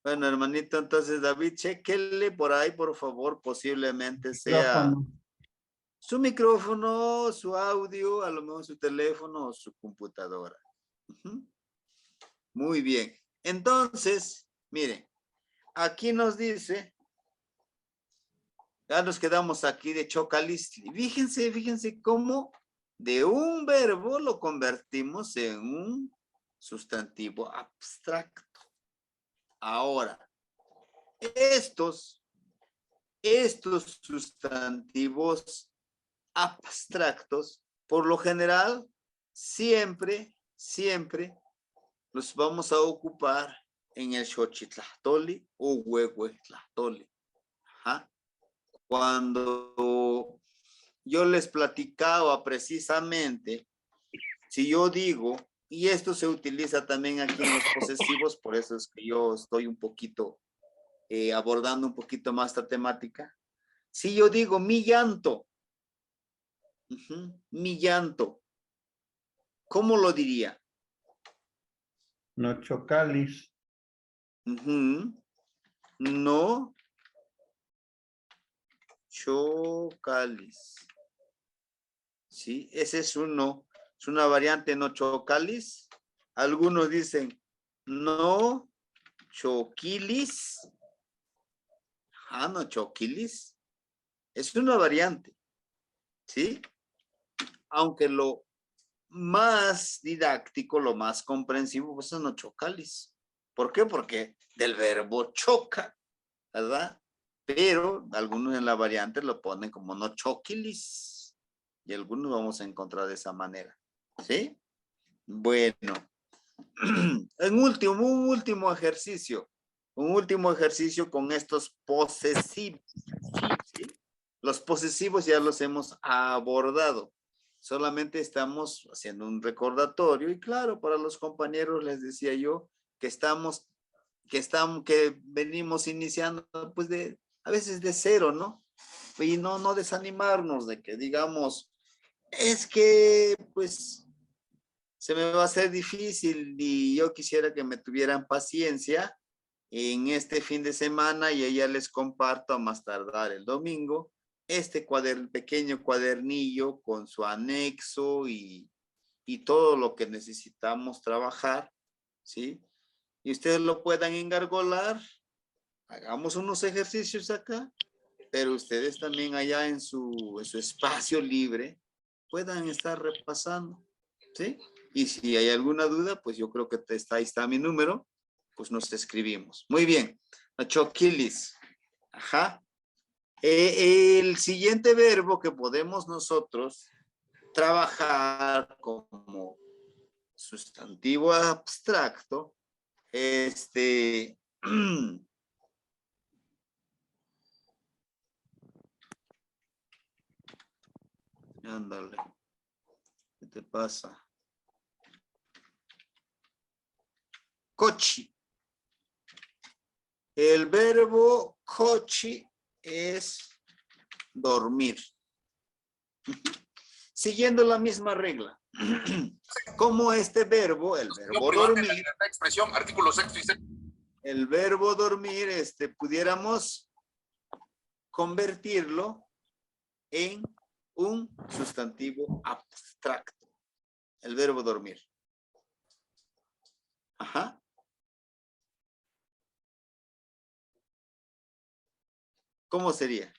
Bueno, hermanito, entonces David, chéquele por ahí, por favor, posiblemente sea Micrófono. su micrófono, su audio, a lo mejor su teléfono o su computadora. Muy bien. Entonces, miren, aquí nos dice, ya nos quedamos aquí de chocalistli. Fíjense cómo de un verbo lo convertimos en un sustantivo abstracto. Ahora, estos sustantivos abstractos, por lo general, siempre los vamos a ocupar en el xochitlahtoli o huehuetlahtoli. Cuando yo les platicaba precisamente, si yo digo, y esto se utiliza también aquí en los posesivos, por eso es que yo estoy un poquito abordando un poquito más esta temática. Si yo digo mi llanto, mi llanto, ¿cómo lo diría? No chocalis. No chocalis. Sí, ese es uno. Es una variante no chocalis. Algunos dicen no choquilis. No choquilis. Es una variante. ¿Sí? Aunque lo más didáctico, lo más comprensivo, pues es no chocalis. ¿Por qué? Porque del verbo choca, ¿verdad? Pero algunos en la variante lo ponen como no choquilis. Y algunos vamos a encontrar de esa manera. ¿Sí? Bueno. Un último ejercicio. Un último ejercicio con estos posesivos. ¿Sí? Los posesivos ya los hemos abordado. Solamente estamos haciendo un recordatorio y claro, para los compañeros les decía yo que venimos iniciando pues a veces de cero, ¿no? y no desanimarnos de que digamos, es que pues se me va a hacer difícil y yo quisiera que me tuvieran paciencia en este fin de semana y ya les comparto a más tardar el domingo este pequeño cuadernillo con su anexo y todo lo que necesitamos trabajar, ¿sí? Y ustedes lo puedan engargolar, hagamos unos ejercicios acá, pero ustedes también allá en su espacio libre puedan estar repasando, ¿sí? Y si hay alguna duda, pues yo creo que ahí está mi número, pues nos escribimos. Muy bien, Choquilis. Ajá. El siguiente verbo que podemos nosotros trabajar como sustantivo abstracto, ándale, ¿qué te pasa? Cochi. El verbo cochi es dormir. Siguiendo la misma regla. Como este verbo, el verbo dormir, expresión, artículo sexto y séptimo. El verbo dormir, pudiéramos convertirlo en un sustantivo abstracto. El verbo dormir. Ajá. ¿Cómo sería?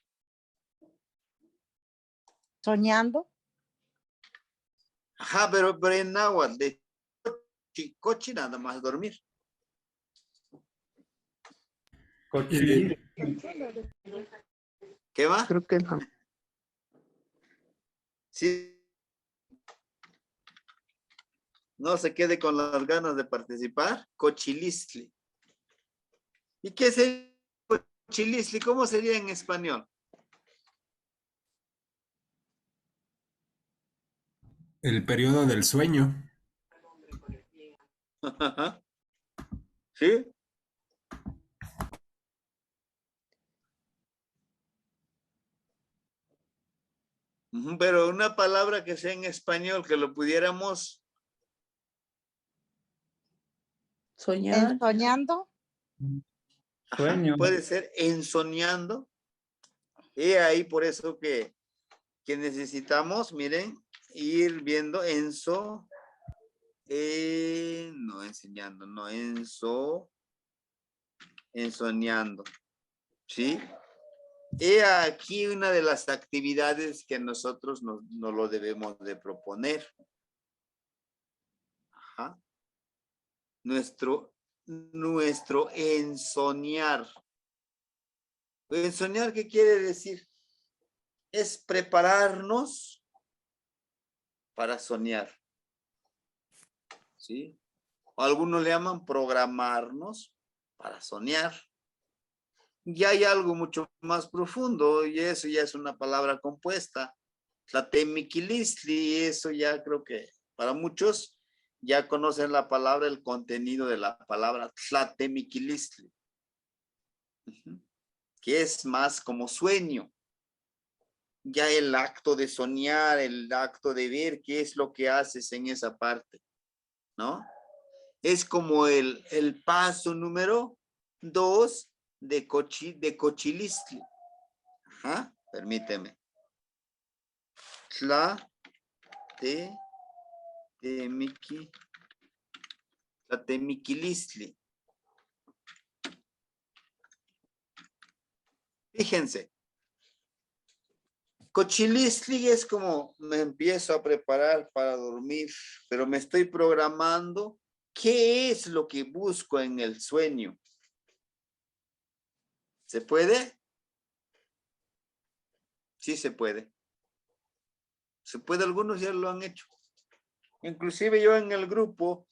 Soñando. Ajá, pero en náhuatl, de cochi nada más dormir. Cochilí. ¿Qué va? Creo que no. Sí. No se quede con las ganas de participar. Cochilistli. ¿Y qué sería cochilistli? ¿Cómo sería en español? El periodo del sueño. ¿Sí? Pero una palabra que sea en español, que lo pudiéramos... Soñar. Soñando. Sueño. Puede ser ensoñando. Y ahí por eso que necesitamos, miren, ir viendo no enseñando, no ensoñando, ¿sí? Y aquí una de las actividades que nosotros nos lo debemos de proponer. Ajá. Nuestro ensoñar. ¿Ensoñar qué quiere decir? Es prepararnos para soñar. ¿Sí? O algunos le llaman programarnos para soñar. Y hay algo mucho más profundo, y eso ya es una palabra compuesta. Tlatemiquilistli, eso ya creo que para muchos ya conocen la palabra, el contenido de la palabra tlatemiquilistli, que es más como sueño. Ya el acto de soñar, el acto de ver qué es lo que haces en esa parte, ¿no? Es como el paso número 2 de Cochilistli. Ajá, permíteme. Tlatemiquilistli. Fíjense. Cochilistli es como me empiezo a preparar para dormir, pero me estoy programando. ¿Qué es lo que busco en el sueño? ¿Se puede? Sí se puede. Se puede, algunos ya lo han hecho. Inclusive yo en el grupo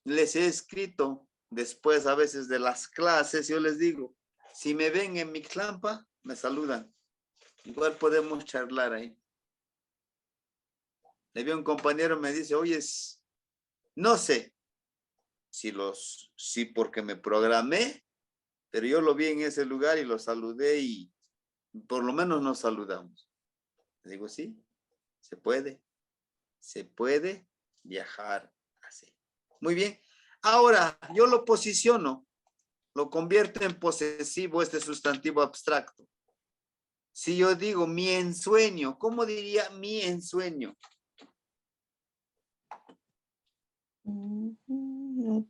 les he escrito después a veces de las clases, yo les digo, si me ven en mi clampa, me saludan. Igual podemos charlar ahí. Le vi a un compañero, me dice, oye, no sé si porque me programé, pero yo lo vi en ese lugar y lo saludé y Por lo menos nos saludamos. Digo, sí, se puede viajar así. Muy bien. Ahora, yo lo posiciono, lo convierto en posesivo este sustantivo abstracto. Si yo digo mi ensueño, ¿cómo diría mi ensueño? No,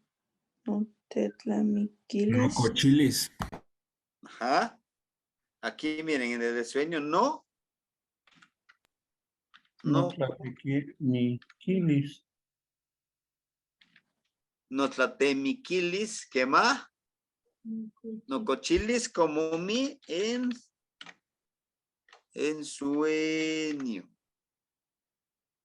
no tetlamiquilis. Nocochilis. Ajá. Aquí miren, en el sueño no. No No, tlapiquilis. no tlatemiquilis, ¿qué más? No cochilis como mi ensueño.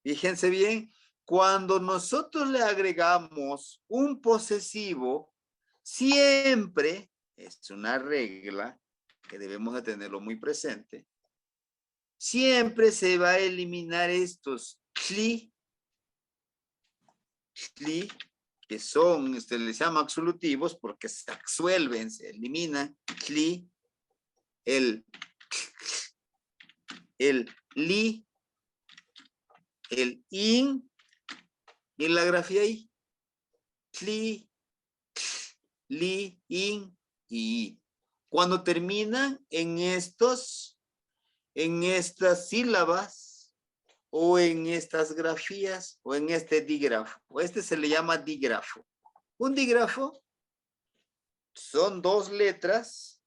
Fíjense bien, cuando nosotros le agregamos un posesivo, siempre es una regla que debemos de tenerlo muy presente. Siempre se va a eliminar estos tli, que son, les llama absolutivos porque se absuelven, se eliminan, tli, el li, el in y la grafía i. Tli, li, in y i. Cuando terminan en estas sílabas o en estas grafías o en este dígrafo. Este se le llama dígrafo. Un dígrafo son dos letras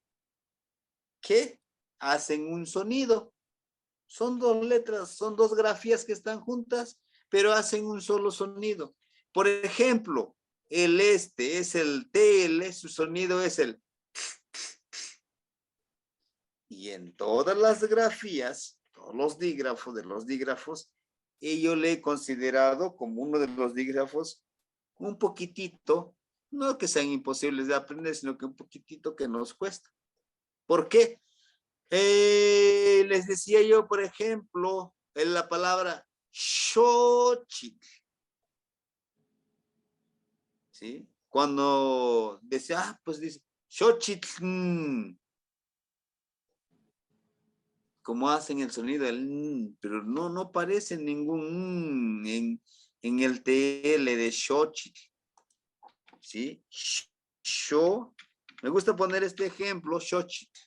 que hacen un sonido. Son dos letras, son dos grafías que están juntas, pero hacen un solo sonido. Por ejemplo, el este es el TL, su sonido es el. Y en todas las grafías, todos los dígrafos de los dígrafos, yo le he considerado como uno de los dígrafos un poquitito, no que sean imposibles de aprender, sino que un poquitito que nos cuesta. ¿Por qué? Les decía yo, por ejemplo, en la palabra Xochitl. ¿Sí? Cuando decía, pues dice, Xochitl. Como hacen el sonido del pero no aparece ningún en el TL de Xochitl. ¿Sí? Me gusta poner este ejemplo, Xochitl.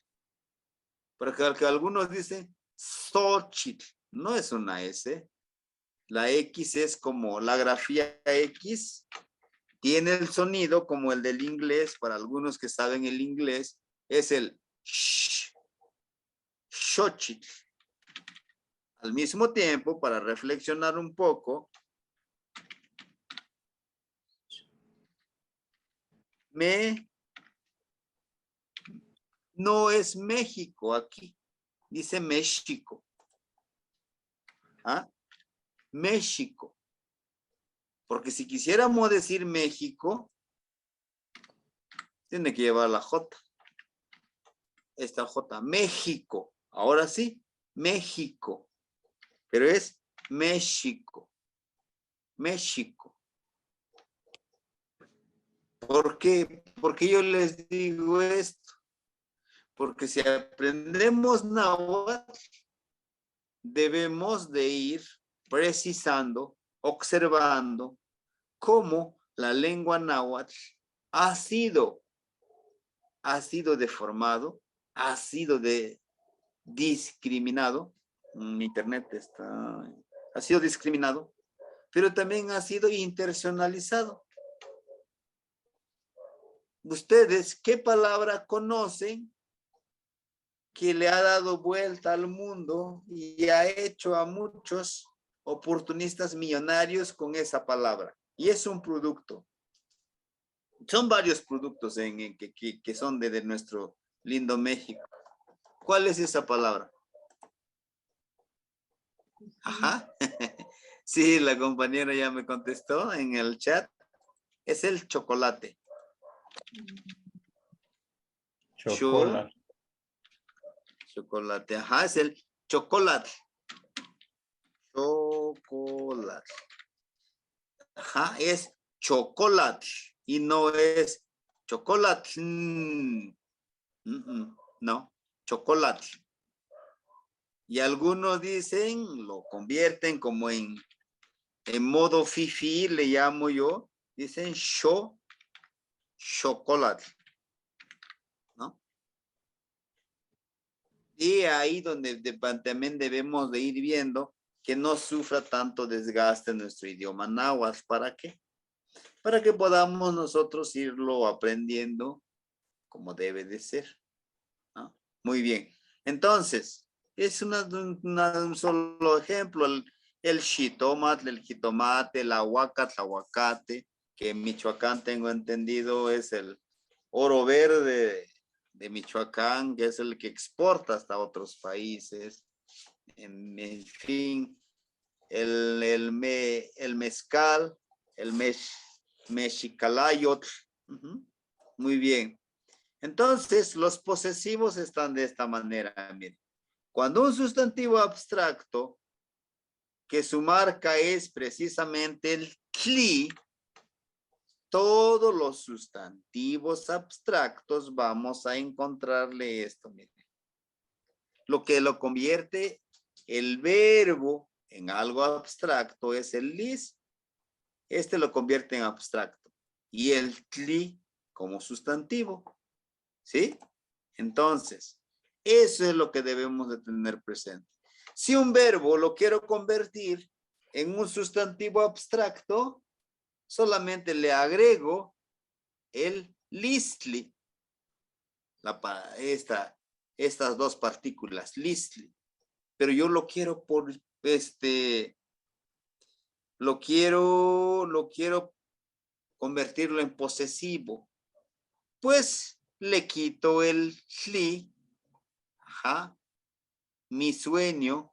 Porque algunos dicen Xochitl. No es una S. La X es como la grafía X. Tiene el sonido como el del inglés. Para algunos que saben el inglés, es el sh. Xochitl. Al mismo tiempo, para reflexionar un poco, no es México aquí, dice México. ¿Ah? México. Porque si quisiéramos decir México, tiene que llevar la J. Esta J, México. Ahora sí, México. Pero es México. México. ¿Por qué? Porque yo les digo esto. Porque si aprendemos náhuatl, debemos de ir precisando, observando cómo la lengua náhuatl ha sido deformado, ha sido discriminado. Internet ha sido discriminado, pero también ha sido internacionalizado. ¿Ustedes qué palabra conocen que le ha dado vuelta al mundo y ha hecho a muchos oportunistas millonarios con esa palabra? Y es un producto. Son varios productos que son de nuestro lindo México. ¿Cuál es esa palabra? Ajá. Sí, la compañera ya me contestó en el chat. Es el chocolate. Chocolate. Chocolate, ajá, es el chocolate. Chocolate. Ajá, es chocolate y no es chocolate. No, chocolate. Y algunos dicen, lo convierten como en modo fifi, le llamo yo. Dicen chocolate, ¿no? Y ahí donde también debemos de ir viendo que no sufra tanto desgaste nuestro idioma náhuatl. ¿Para qué? Para que podamos nosotros irlo aprendiendo como debe de ser, ¿no? Muy bien. Entonces, es un solo ejemplo. El jitomate, el aguacate, que en Michoacán tengo entendido es el oro verde de Michoacán, que es el que exporta hasta otros países. En fin, el mezcal, el mexicalayotl. Muy bien. Entonces, los posesivos están de esta manera. Miren. Cuando un sustantivo abstracto, que su marca es precisamente el tli, todos los sustantivos abstractos vamos a encontrarle esto. Miren. Lo que lo convierte el verbo en algo abstracto es el lis. Este lo convierte en abstracto. Y el tli como sustantivo. ¿Sí? Entonces, eso es lo que debemos de tener presente. Si un verbo lo quiero convertir en un sustantivo abstracto, solamente le agrego el listly. Estas dos partículas, listly. Pero yo lo quiero por lo quiero convertirlo en posesivo. Pues le quito el li, ajá, mi sueño,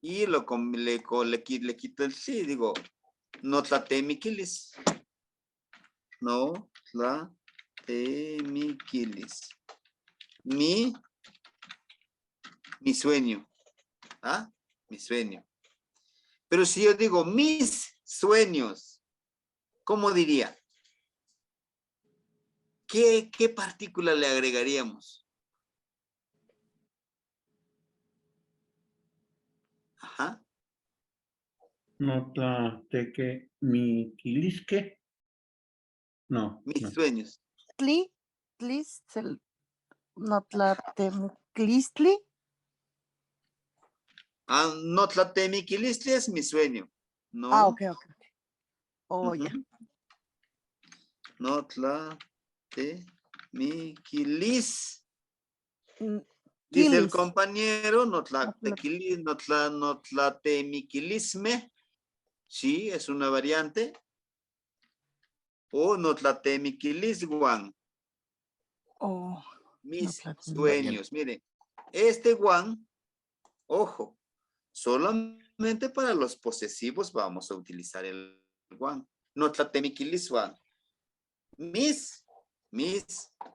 y le quito el li, digo, no tlatemiquilis. No tlatemiquilis. Mi sueño. ¿Ah? Mi sueño. Pero si yo digo mis sueños, ¿cómo diría? ¿Qué partícula le agregaríamos? Ajá. No tlateque mi quilisque. No. Mis No. sueños. Notlatemiclistli. No tlatemiquilistli es mi sueño. No. Ah, ok. Oh, ya. No tlatemiquilis. Dice el Quilis. compañero, no tlatemiquilisme. Sí, es una variante. O no tlatemiquilisguan. Oh, Mis no sueños. Miren, este guan, ojo, solamente para los posesivos vamos a utilizar el guan. No tlatemiquilisguan. Mis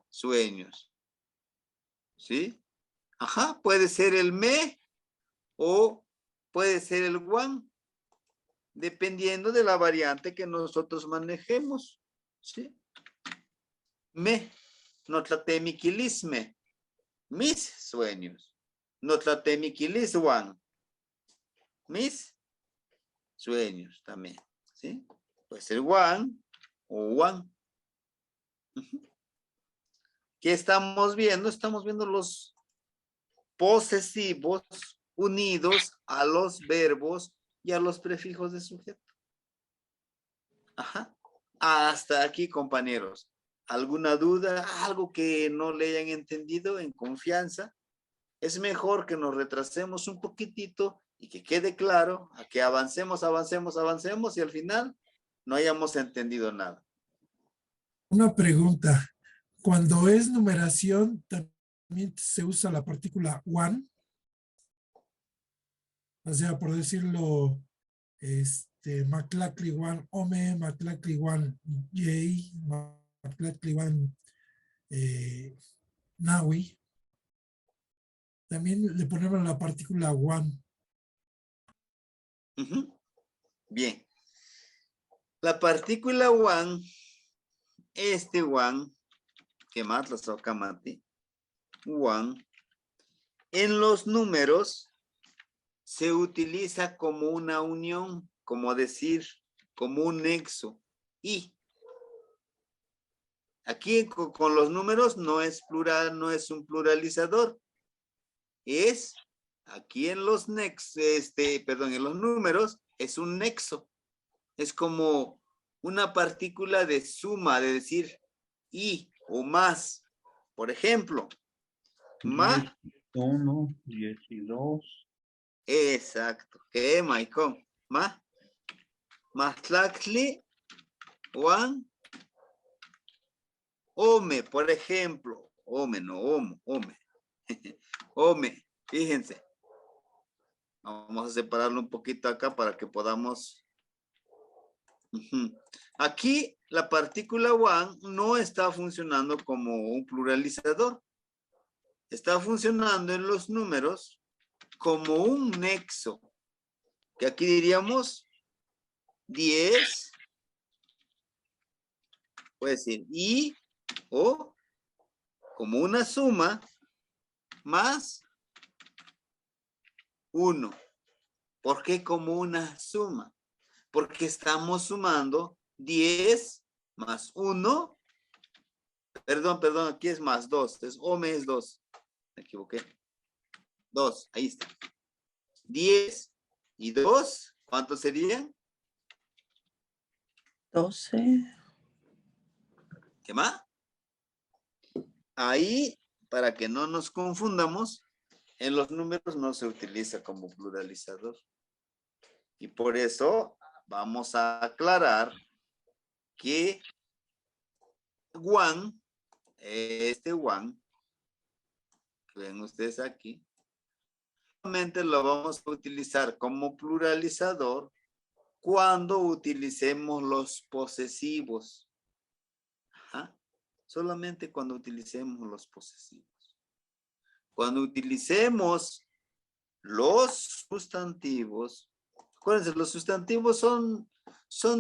sueños. ¿Sí? Ajá, puede ser el me o puede ser el guan, dependiendo de la variante que nosotros manejemos. ¿Sí? Me, no tlatemiquilisme. Mis sueños. No tlatemiquilisguan. Mis sueños también. ¿Sí? Puede ser guan o guan. ¿Qué estamos viendo? Estamos viendo los posesivos unidos a los verbos y a los prefijos de sujeto. Ajá. Hasta aquí, compañeros. ¿Alguna duda? ¿Algo que no le hayan entendido en confianza? Es mejor que nos retrasemos un poquitito y que quede claro a que avancemos y al final no hayamos entendido nada. Una pregunta. Cuando es numeración, también se usa la partícula one. O sea, por decirlo, Maclacli one Ome, Maclacli one Yei, Maclacli one Nawi. También le ponemos la partícula one. Bien. La partícula one, one, que más la soca mati, one, En los números se utiliza como una unión, como decir, como un nexo. Y aquí con los números no es plural, no es un pluralizador. Es aquí en los en los números es un nexo. Es como una partícula de suma, de decir y o más. Por ejemplo, más. 1, 12. Exacto. ¿Qué, Maicon? Más. Más tlaxli, Juan. Ome, por ejemplo. Ome, no, ome. Ome, fíjense. Vamos a separarlo un poquito acá para que podamos. Aquí la partícula one no está funcionando como un pluralizador. Está funcionando en los números como un nexo. Que aquí diríamos 10. Puede decir y o como una suma más 1. ¿Por qué como una suma? Porque estamos sumando 10 más 1. Perdón, aquí es más 2. Es ome es 2. Me equivoqué. 2, ahí está. 10 y 2, ¿cuánto serían? 12. ¿Qué más? Ahí, para que no nos confundamos, en los números no se utiliza como pluralizador. Y por eso vamos a aclarar que one, este one, que ven ustedes aquí, solamente lo vamos a utilizar como pluralizador cuando utilicemos los posesivos. Ajá. Solamente cuando utilicemos los posesivos. Cuando utilicemos los sustantivos, acuérdense, los sustantivos son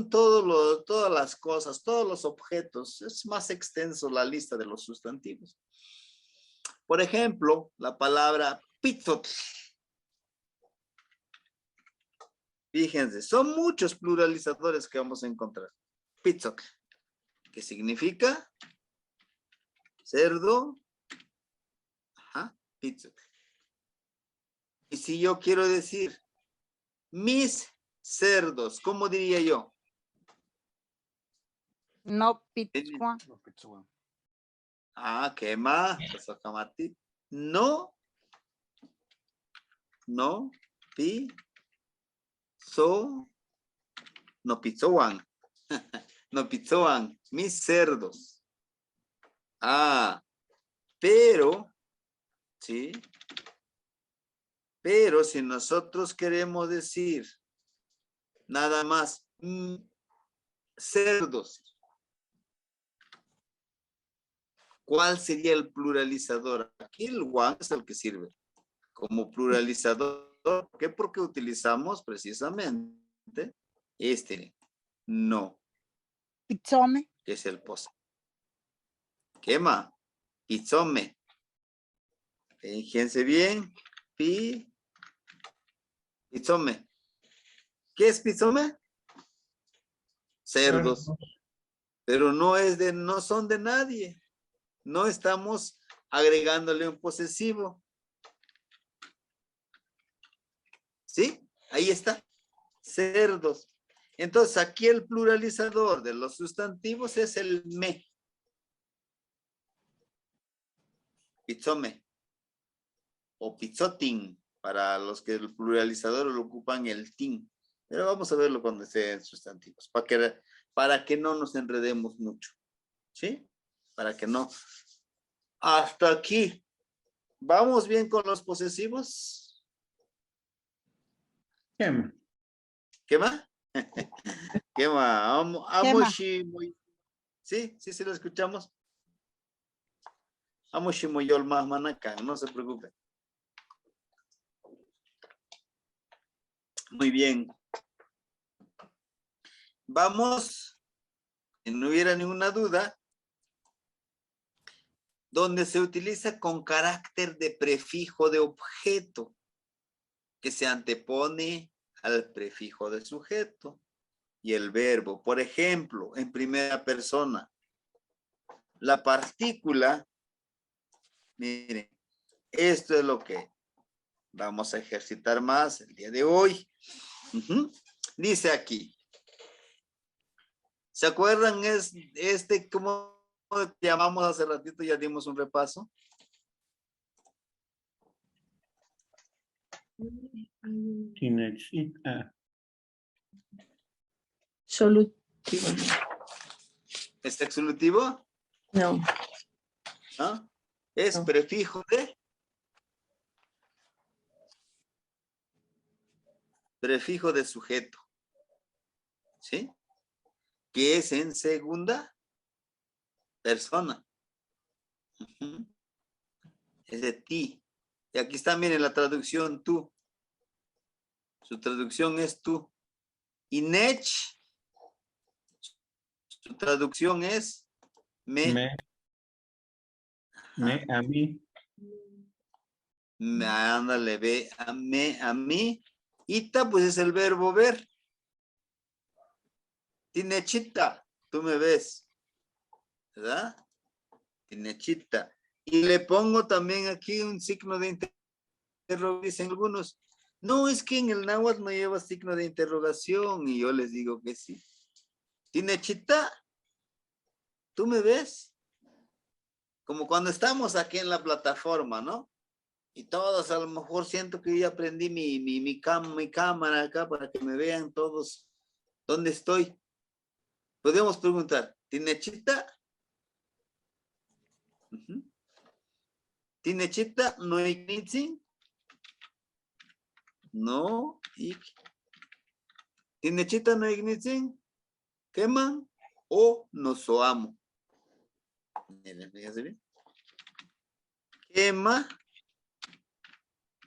todas las cosas, todos los objetos. Es más extenso la lista de los sustantivos. Por ejemplo, la palabra pizzot. Fíjense, son muchos pluralizadores que vamos a encontrar. Pizzot, que significa cerdo. Ajá, pizzot. Y si yo quiero decir mis cerdos, ¿cómo diría yo? No pizza. Ah, ¿qué más? No, no pizzoan. No pizzoan, mis cerdos. Ah, pero, ¿sí? Pero si nosotros queremos decir nada más cerdos, ¿cuál sería el pluralizador? Aquí el one es el que sirve como pluralizador. ¿Por qué? Porque utilizamos precisamente este no, Pizzome. que es el pos. ¿Qué más? Pizzome. Fíjense bien. Pizzome. ¿Qué es pizzome? Cerdos. Pero no son de nadie. No estamos agregándole un posesivo. ¿Sí? Ahí está. Cerdos. Entonces, aquí el pluralizador de los sustantivos es el me. Pizzome. O pizzotin. Para los que el pluralizador lo ocupan el tin. Pero vamos a verlo cuando esté en sustantivos. Para que no nos enredemos mucho. ¿Sí? Para que no. Hasta aquí. ¿Vamos bien con los posesivos? ¿Qué más? ¿Qué más? ¿Qué más? Sí, lo escuchamos. Amoshimoyol más manacan, no se preocupe. Muy bien. Vamos, si no hubiera ninguna duda, donde se utiliza con carácter de prefijo de objeto, que se antepone al prefijo de sujeto y el verbo. Por ejemplo, en primera persona, la partícula, miren, esto es lo que vamos a ejercitar más el día de hoy. Dice aquí, ¿se acuerdan? Es ¿cómo llamamos hace ratito? Ya dimos un repaso. Tinechita. Solutivo. ¿Es exolutivo? No. ¿No? Es No. prefijo de sujeto. ¿Sí? Que es en segunda persona. Es de ti. Y aquí está, miren, la traducción tú. Su traducción es tú. Y nech, su traducción es me. A mí. Ándale, ve, a mí. Ita, pues es el verbo ver. Tinechita, tú me ves. ¿Verdad? Tinechita. Y le pongo también aquí un signo de interrogación, dicen algunos. No, es que en el náhuatl no lleva signo de interrogación. Y yo les digo que sí. Tinechita, ¿tú me ves? Como cuando estamos aquí en la plataforma, ¿no? Y todos a lo mejor siento que ya prendí mi cámara acá para que me vean todos dónde estoy. Podemos preguntar, ¿Tinechita? ¿Tinechita no ignitzin? No. ¿Tinechita no ignitzin? ¿Queman o nos soamo? Miren, fíjense bien. Quema,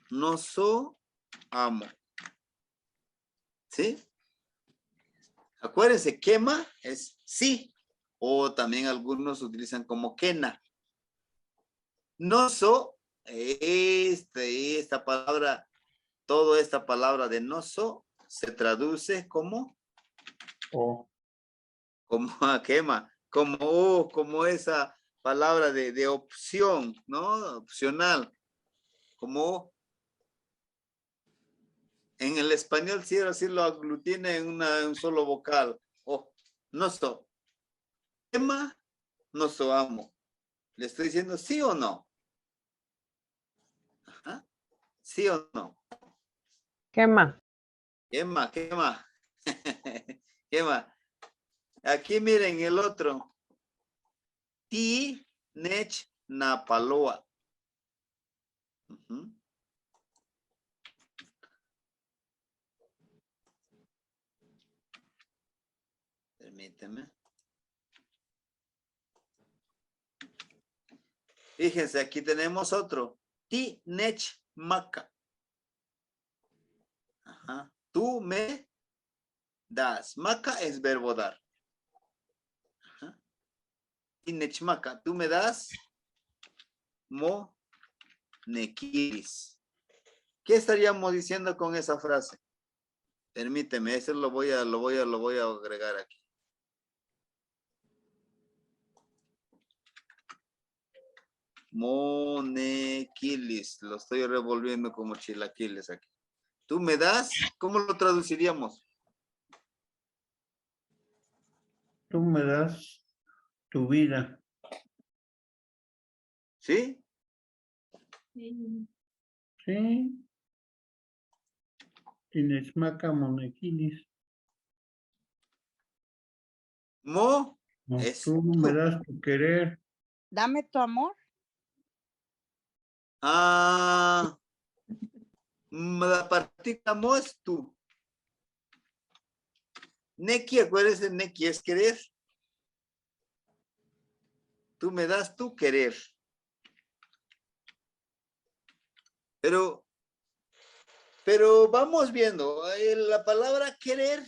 no soamo. ¿Sí? Acuérdense, quema es sí, o también algunos utilizan como quena. No so, esta palabra, toda esta palabra de no so, se traduce como quema, como esa palabra de opción, ¿no? Opcional, como en el español sí, así lo aglutina en un solo vocal. No so. Quema, no so amo. ¿Le estoy diciendo sí o no? Ajá. ¿Sí o no? Quema. Quema. Quema. Aquí miren el otro. Ti nech napaloa. Permíteme. Fíjense, aquí tenemos otro. Ti nech maca. Ajá. Tú me das. Maca es verbo dar. Ajá. Ti nech maca. Tú me das. Mo nequiris. ¿Qué estaríamos diciendo con esa frase? Permíteme, eso lo voy a agregar aquí. Monequilis, lo estoy revolviendo como chilaquiles aquí. ¿Tú me das? ¿Cómo lo traduciríamos? Tú me das tu vida. ¿Sí? Sí. Tinechmaca monequilis. Mo No, es tú me das tu querer. Dame tu amor. la partícula mo es tú. Neki, acuérdense, neki es querer. Tú me das tu querer. Pero vamos viendo, la palabra querer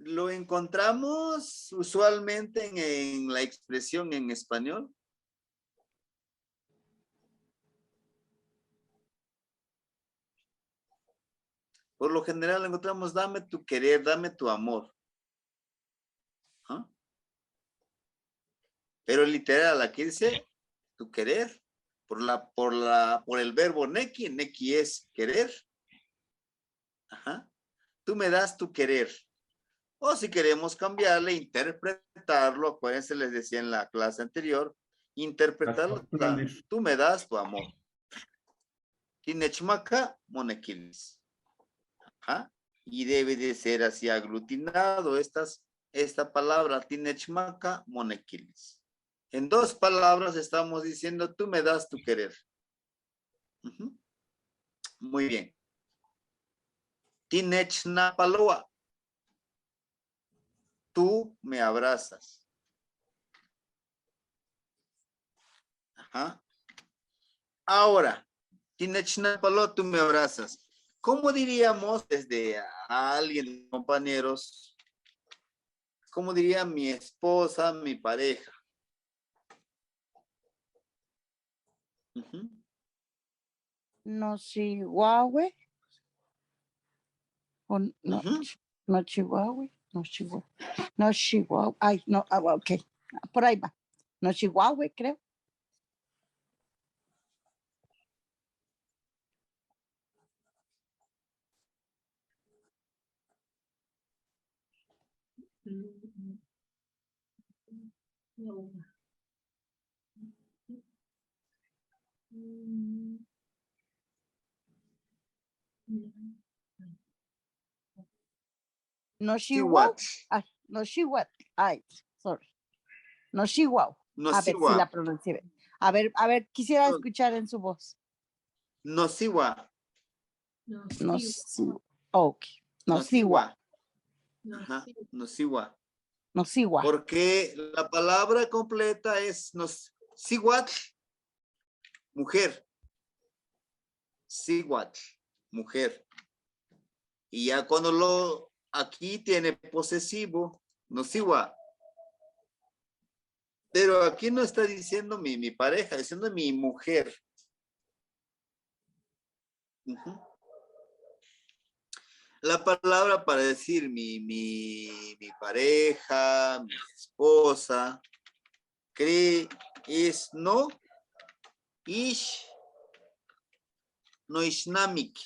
Lo encontramos usualmente en la expresión en español. Por lo general encontramos dame tu querer, dame tu amor. ¿Ah? Pero literal, aquí dice tu querer. Por el verbo neki, neki es querer. Ajá. Tú me das tu querer. O si queremos cambiarle, interpretarlo, acuérdense, les decía en la clase anterior, interpretarlo, tú me das tu amor. Tinechmaka monekilis. Ajá. Y debe de ser así aglutinado esta palabra, tinechmaka monekilis. En dos palabras estamos diciendo, tú me das tu querer. Ujú. Muy bien. Tinechna paloa. Tú me abrazas. Ajá. Ahora, tinechna paloa, tú me abrazas. ¿Cómo diríamos desde a alguien, compañeros? ¿Cómo diría mi esposa, mi pareja? Ujú. No chihuahua. O no, Ujú. no chihuahua. No chihuahua. No chihuahua. Ay, no, ok. Por ahí va. No chihuahua, creo. No chihuahua. Siwat. Ay, no chihuahua. Ay, sorry. No chihuahua. No A ver si la siwa. pronuncié bien. A ver, quisiera escuchar en su voz. No siwa. No siwa. Ok. No No siwa. siwa. Ajá. No siwa. No siwa. Porque la palabra completa es siwat, mujer. Siwat, mujer. Y ya cuando aquí tiene posesivo, no siwa. Pero aquí no está diciendo mi pareja, está diciendo mi mujer. Ujú. La palabra para decir mi pareja, mi esposa, es no, ish, no ishnamik.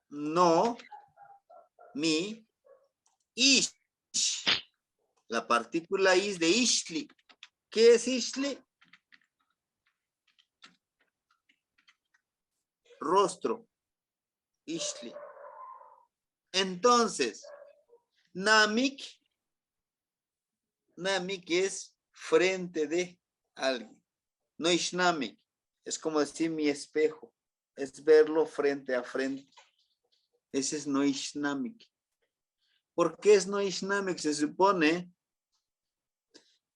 No, mi, ish. La partícula is de ishli. ¿Qué es ishli? Rostro. Ishli. Entonces, namik es frente de alguien. No ishnamik es como decir mi espejo. Es verlo frente a frente. Ese es no ishnamik. ¿Por qué es no ishnamik? Se supone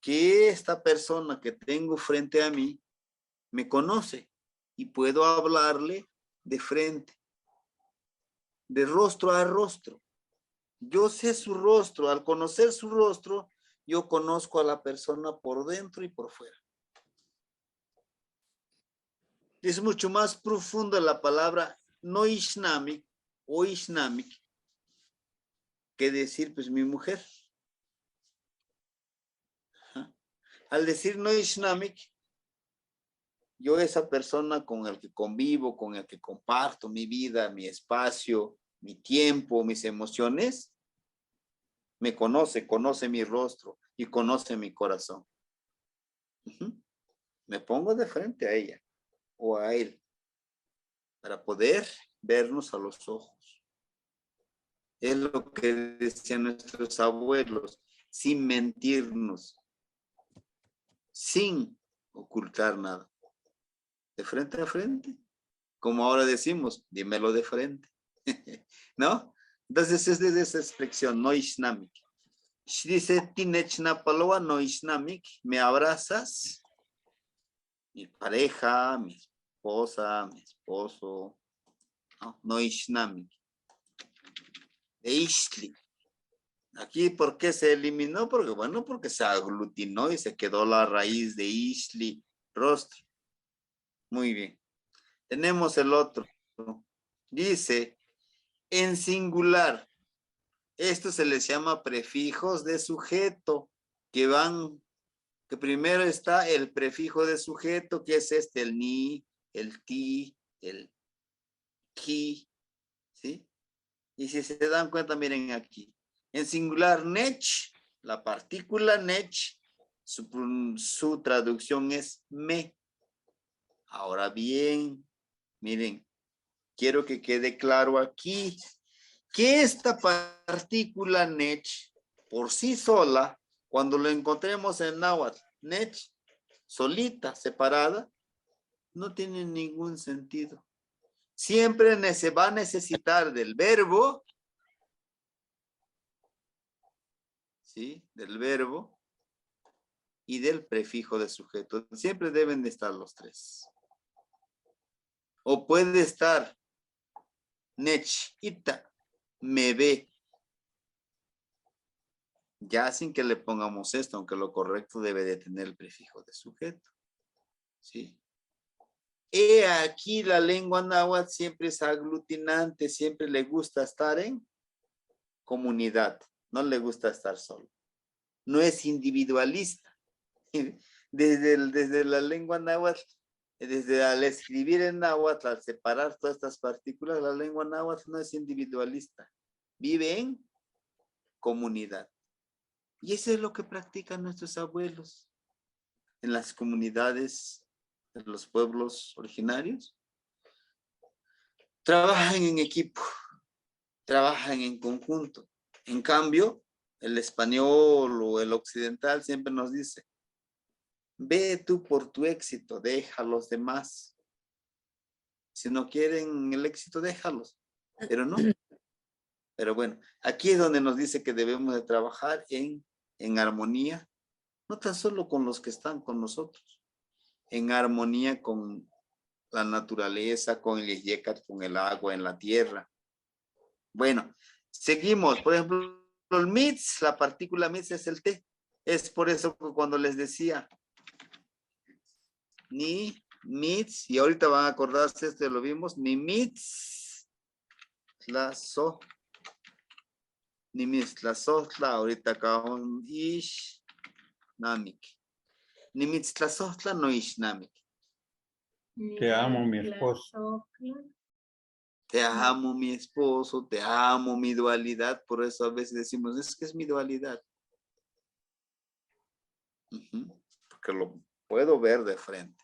que esta persona que tengo frente a mí me conoce y puedo hablarle de frente, de rostro a rostro. Yo sé su rostro. Al conocer su rostro, yo conozco a la persona por dentro y por fuera. Es mucho más profunda la palabra no ishnamik o ishnamik que decir, pues, mi mujer. Al decir no ishnamik, yo esa persona con el que convivo, con el que comparto mi vida, mi espacio, mi tiempo, mis emociones, me conoce mi rostro y conoce mi corazón. Me pongo de frente a ella o a él para poder vernos a los ojos. Es lo que decían nuestros abuelos, sin mentirnos, sin ocultar nada. De frente a frente, como ahora decimos, dímelo de frente. ¿No? Entonces es de esa expresión, no ishnamik. Dice, tinechna paloa no ishnamik, me abrazas, mi pareja, mi esposa, mi esposo, no ishnamik. de Ixtli. Aquí, ¿por qué se eliminó? Porque, bueno, porque se aglutinó y se quedó la raíz de Ixtli, rostro. Muy bien. Tenemos el otro. Dice, en singular, esto se les llama prefijos de sujeto, que primero está el prefijo de sujeto, que es este, el ni, el ti, el ki, ¿sí? Y si se dan cuenta, miren aquí. En singular, nech, la partícula nech, su traducción es me. Ahora bien, miren, quiero que quede claro aquí que esta partícula nech, por sí sola, cuando lo encontremos en náhuatl, nech, solita, separada, no tiene ningún sentido. Siempre se va a necesitar del verbo, ¿sí? Del verbo y del prefijo de sujeto. Siempre deben de estar los tres. O puede estar nech, ita, me ve. Ya sin que le pongamos esto, aunque lo correcto debe de tener el prefijo de sujeto. ¿Sí? He aquí la lengua náhuatl siempre es aglutinante, siempre le gusta estar en comunidad, no le gusta estar solo. No es individualista. Desde la lengua náhuatl, desde al escribir en náhuatl, al separar todas estas partículas, la lengua náhuatl no es individualista. Vive en comunidad. Y eso es lo que practican nuestros abuelos en las comunidades de los pueblos originarios. Trabajan en equipo, trabajan en conjunto. En cambio, el español o el occidental siempre nos dice, ve tú por tu éxito, deja a los demás. Si no quieren el éxito, déjalos. Pero no. Pero bueno, aquí es donde nos dice que debemos de trabajar en armonía, no tan solo con los que están con nosotros, en armonía con la naturaleza, con el yeyecat, con el agua, en la tierra. Bueno, seguimos. Por ejemplo, el mitz, la partícula mitz es el T. Es por eso que cuando les decía ni mitz, y ahorita van a acordarse, este lo vimos, ni mitz, la so, ni mitz, la so, ahorita acabamos, ish, namik. Ni mitz, la so, no ish, namik. Te amo, mi esposo. Te amo, mi esposo, te amo, mi dualidad. Por eso a veces decimos, es que es mi dualidad. Porque lo puedo ver de frente.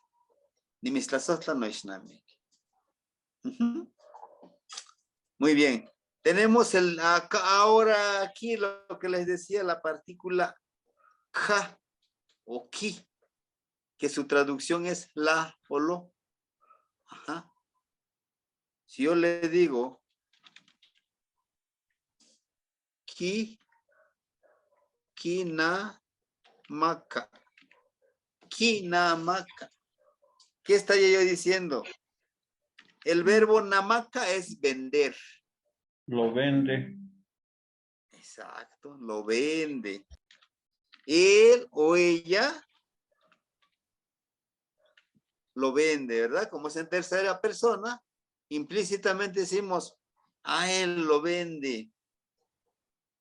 Ni mis tlazotla no es nami. Muy bien. Tenemos ahora aquí lo que les decía, la partícula ja o ki, que su traducción es la o lo. Ajá. Si yo le digo kinamaka, kinamaka, ¿qué estaría yo diciendo? El verbo namaka es vender. Lo vende. Exacto, lo vende. Él o ella lo vende, ¿verdad? Como es en tercera persona, implícitamente decimos, a él lo vende.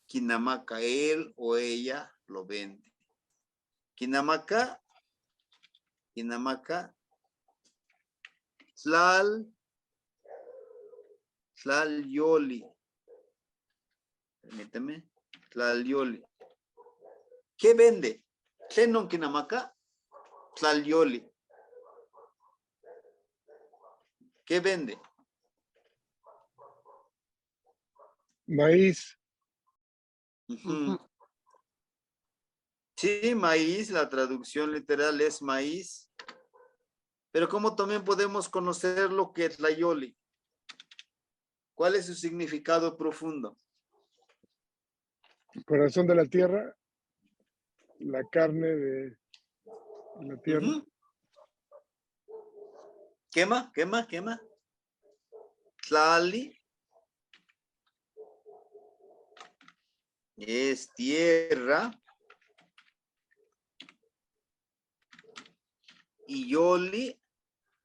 Kinamaka, él o ella lo vende. Kinamaka, Tlalyoli. Permíteme. Tlalyoli. ¿Qué vende? Tlenon kinamaka, Tlalyoli. ¿Qué vende? Maíz. Sí, maíz, la traducción literal es maíz. Pero ¿cómo también podemos conocer lo que es Tlayoli? ¿Cuál es su significado profundo? Corazón de la tierra, la carne de la tierra. Quema. Tlali. es tierra. Y Yoli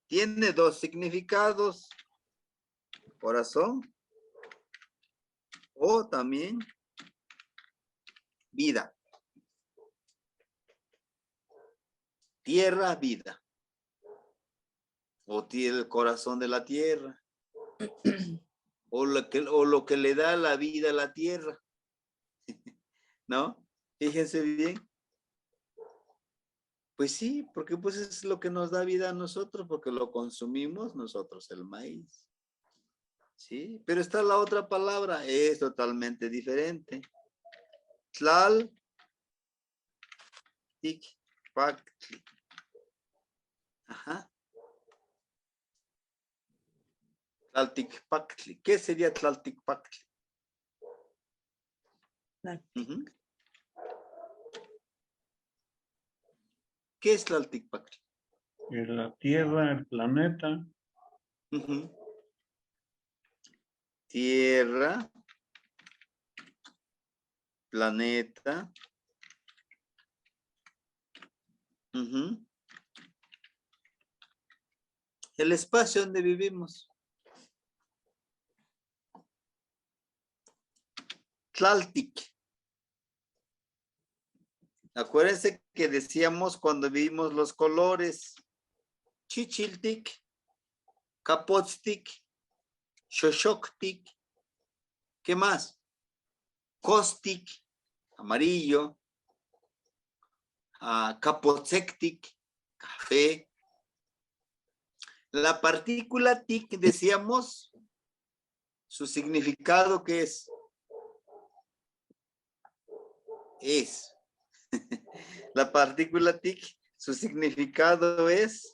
tiene dos significados. Corazón o también vida. Tierra, vida. O tiene el corazón de la tierra. O lo que le da la vida a la tierra. ¿No? Fíjense bien. Pues sí, porque pues es lo que nos da vida a nosotros, porque lo consumimos nosotros, el maíz. Sí, pero está la otra palabra, es totalmente diferente. Tlal, tic, pactli. Ajá. Tlalticpactli. ¿Qué sería Tlalticpactli? Ujú. ¿Qué es Tlalticpactli? La Tierra, el planeta. Ujú. Tierra, planeta. Ujú. El espacio donde vivimos. Tlaltic. Acuérdense que decíamos cuando vimos los colores. Chichiltic, Capotztic, Xoxoctic. ¿Qué más? Costic, amarillo. Capotzectic, café. La partícula tic, decíamos, su significado, ¿qué es? Es. La partícula tic, su significado es.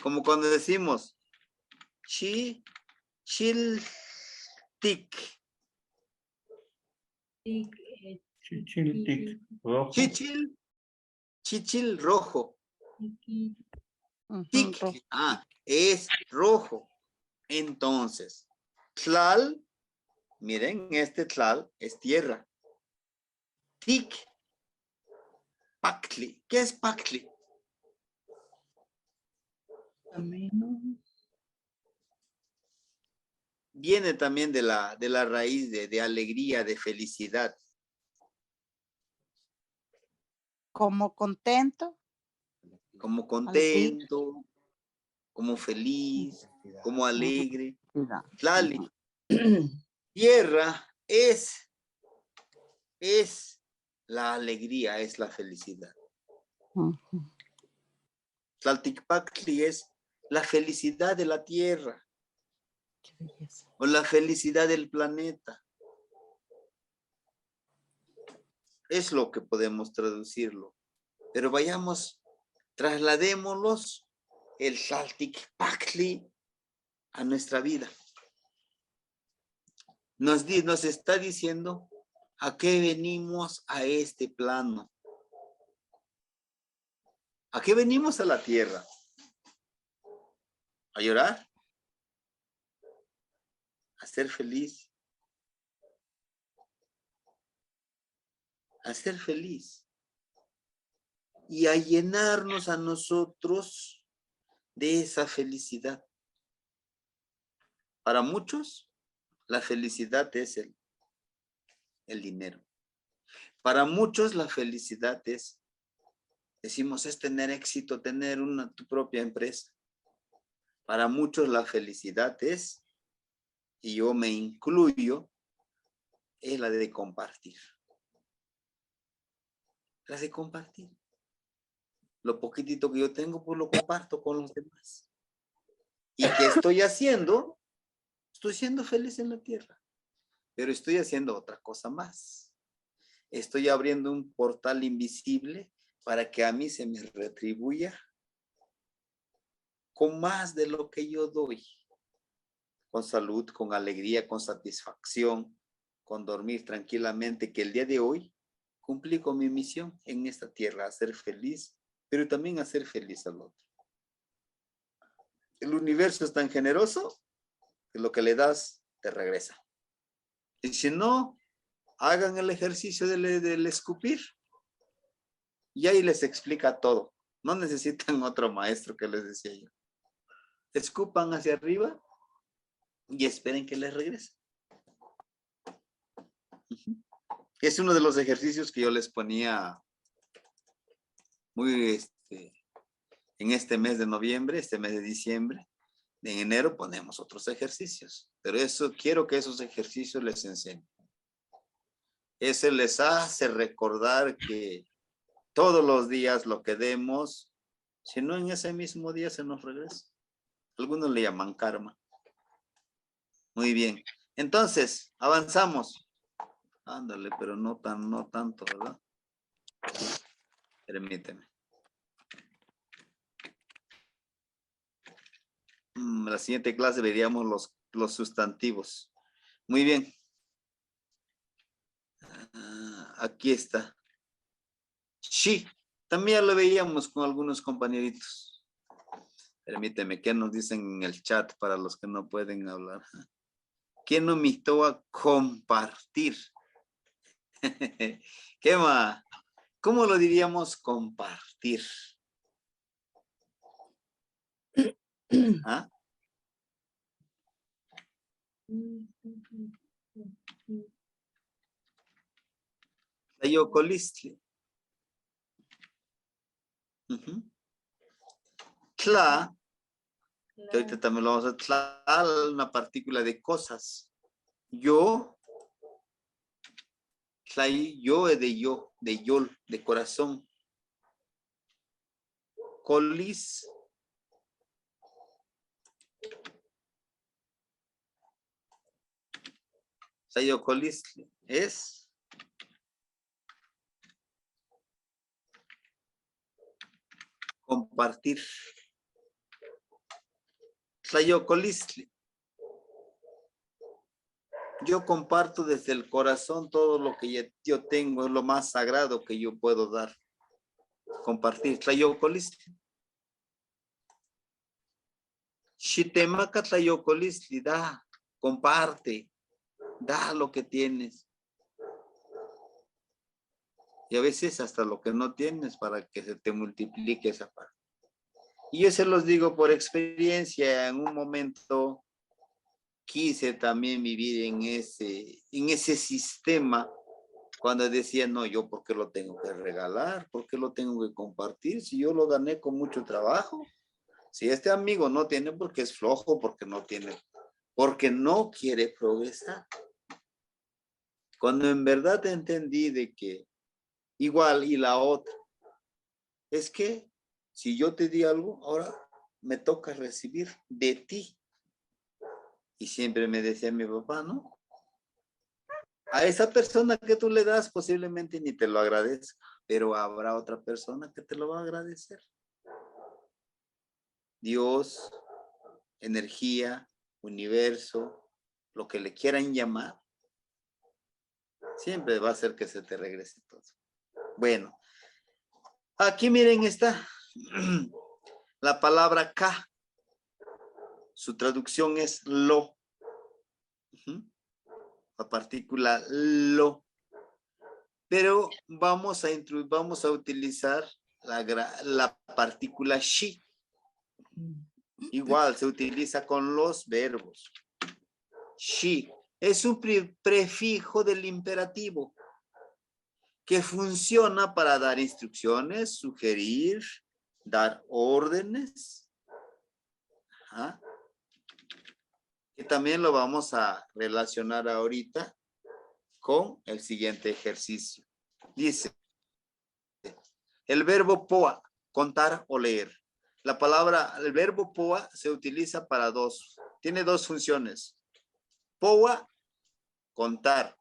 Como cuando decimos chil, tic. Chichiltic, rojo. Chichil rojo. Ujú, Tic, rojo. es rojo. Entonces, tlal, miren, este tlal es tierra. Tic, pactli. ¿Qué es pactli? Viene también de la raíz de alegría, de felicidad. Como contento. Como Alegría. contento, como feliz, como alegre. Mira. Tlali, tierra es la alegría, es la felicidad. Ujú. Tlalticpactli es la felicidad de la tierra Qué belleza. o la felicidad del planeta. Es lo que podemos traducirlo. Pero vayamos, trasladémoslos el Tlalticpactli a nuestra vida. Nos está diciendo a qué venimos a este plano. ¿A qué venimos a la tierra? ¿A llorar? ¿A ser feliz? A ser feliz. Y a llenarnos a nosotros de esa felicidad. Para muchos, la felicidad es el dinero. Para muchos, la felicidad decimos, es tener éxito, tener tu propia empresa. Para muchos, la felicidad es, y yo me incluyo, es la de compartir. La de compartir. Lo poquitito que yo tengo, pues lo comparto con los demás. ¿Y qué estoy haciendo? Estoy siendo feliz en la tierra, pero estoy haciendo otra cosa más. Estoy abriendo un portal invisible para que a mí se me retribuya con más de lo que yo doy. Con salud, con alegría, con satisfacción, con dormir tranquilamente, que el día de hoy cumplí con mi misión en esta tierra, a ser feliz, pero también a ser feliz al otro. El universo es tan generoso que lo que le das te regresa. Y si no, hagan el ejercicio del escupir. Y ahí les explica todo. No necesitan otro maestro que les decía yo. Escupan hacia arriba y esperen que les regrese. Es uno de los ejercicios que yo les ponía muy en este mes de noviembre, este mes de diciembre. En enero ponemos otros ejercicios, pero eso quiero que esos ejercicios les enseñen. Eso les hace recordar que todos los días lo que demos, si no en ese mismo día se nos regresa. Algunos le llaman karma. Muy bien. Entonces, avanzamos. Ándale, pero no tanto, ¿verdad? Permíteme. La siguiente clase veríamos los sustantivos. Muy bien. Aquí está. Sí, también lo veíamos con algunos compañeritos. Permíteme, ¿qué nos dicen en el chat para los que no pueden hablar? ¿Quién nos invitó a compartir? ¿Qué más? ¿Cómo lo diríamos compartir? ¿Ah? Tlayocolistli. Tla, que ahorita también lo vamos a tla, una partícula de cosas. Yo, tlai, yo es de yo, de yol, de corazón. Colis, tlayocolistli es compartir. Tlayocolistli. Yo comparto desde el corazón todo lo que yo tengo, es lo más sagrado que yo puedo dar. Compartir. Tlayocolistli. Shitemaka tlayocolistli, da, comparte, da lo que tienes. Y a veces hasta lo que no tienes para que se te multiplique esa parte. Y yo se los digo por experiencia, en un momento quise también vivir en ese sistema cuando decía, no, yo ¿por qué lo tengo que regalar? ¿Por qué lo tengo que compartir? Si yo lo gané con mucho trabajo. Si este amigo no tiene porque es flojo, porque no tiene, porque no quiere progresar. Cuando en verdad entendí de que igual y la otra, es que si yo te di algo, ahora me toca recibir de ti. Y siempre me decía mi papá, ¿no? A esa persona que tú le das posiblemente ni te lo agradezca, pero habrá otra persona que te lo va a agradecer. Dios, energía, universo, lo que le quieran llamar, siempre va a hacer que se te regrese todo. Bueno, aquí miren está la palabra K. Su traducción es lo. La partícula lo. Pero vamos a utilizar la partícula shi. Igual se utiliza con los verbos. Shi es un prefijo del imperativo que funciona para dar instrucciones, sugerir, dar órdenes. Ajá. Y también lo vamos a relacionar ahorita con el siguiente ejercicio. Dice, el verbo poa, contar o leer. El verbo poa se utiliza para tiene dos funciones. Poa, contar.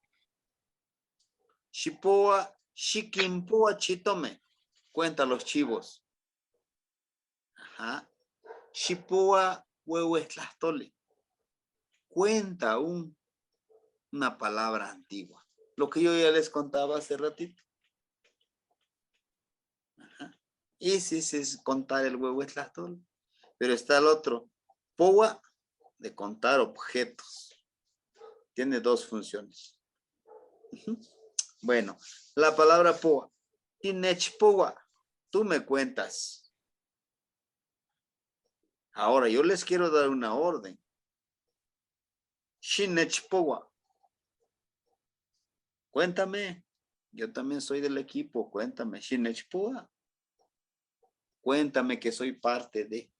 Shipoa, shikimpoa chitome, cuenta los chivos. Ajá. Shipoa huehuetlastole, cuenta una palabra antigua. Lo que yo ya les contaba hace ratito. Ajá. Ese es contar el huehuetlastole. Pero está el otro. Poa, de contar objetos. Tiene dos funciones. Ujú. Bueno, la palabra poa. Tinechpoa. Tú me cuentas. Ahora, yo les quiero dar una orden. Shinechpoa. Cuéntame. Yo también soy del equipo. Cuéntame. Shinechpoa. Cuéntame que soy parte de.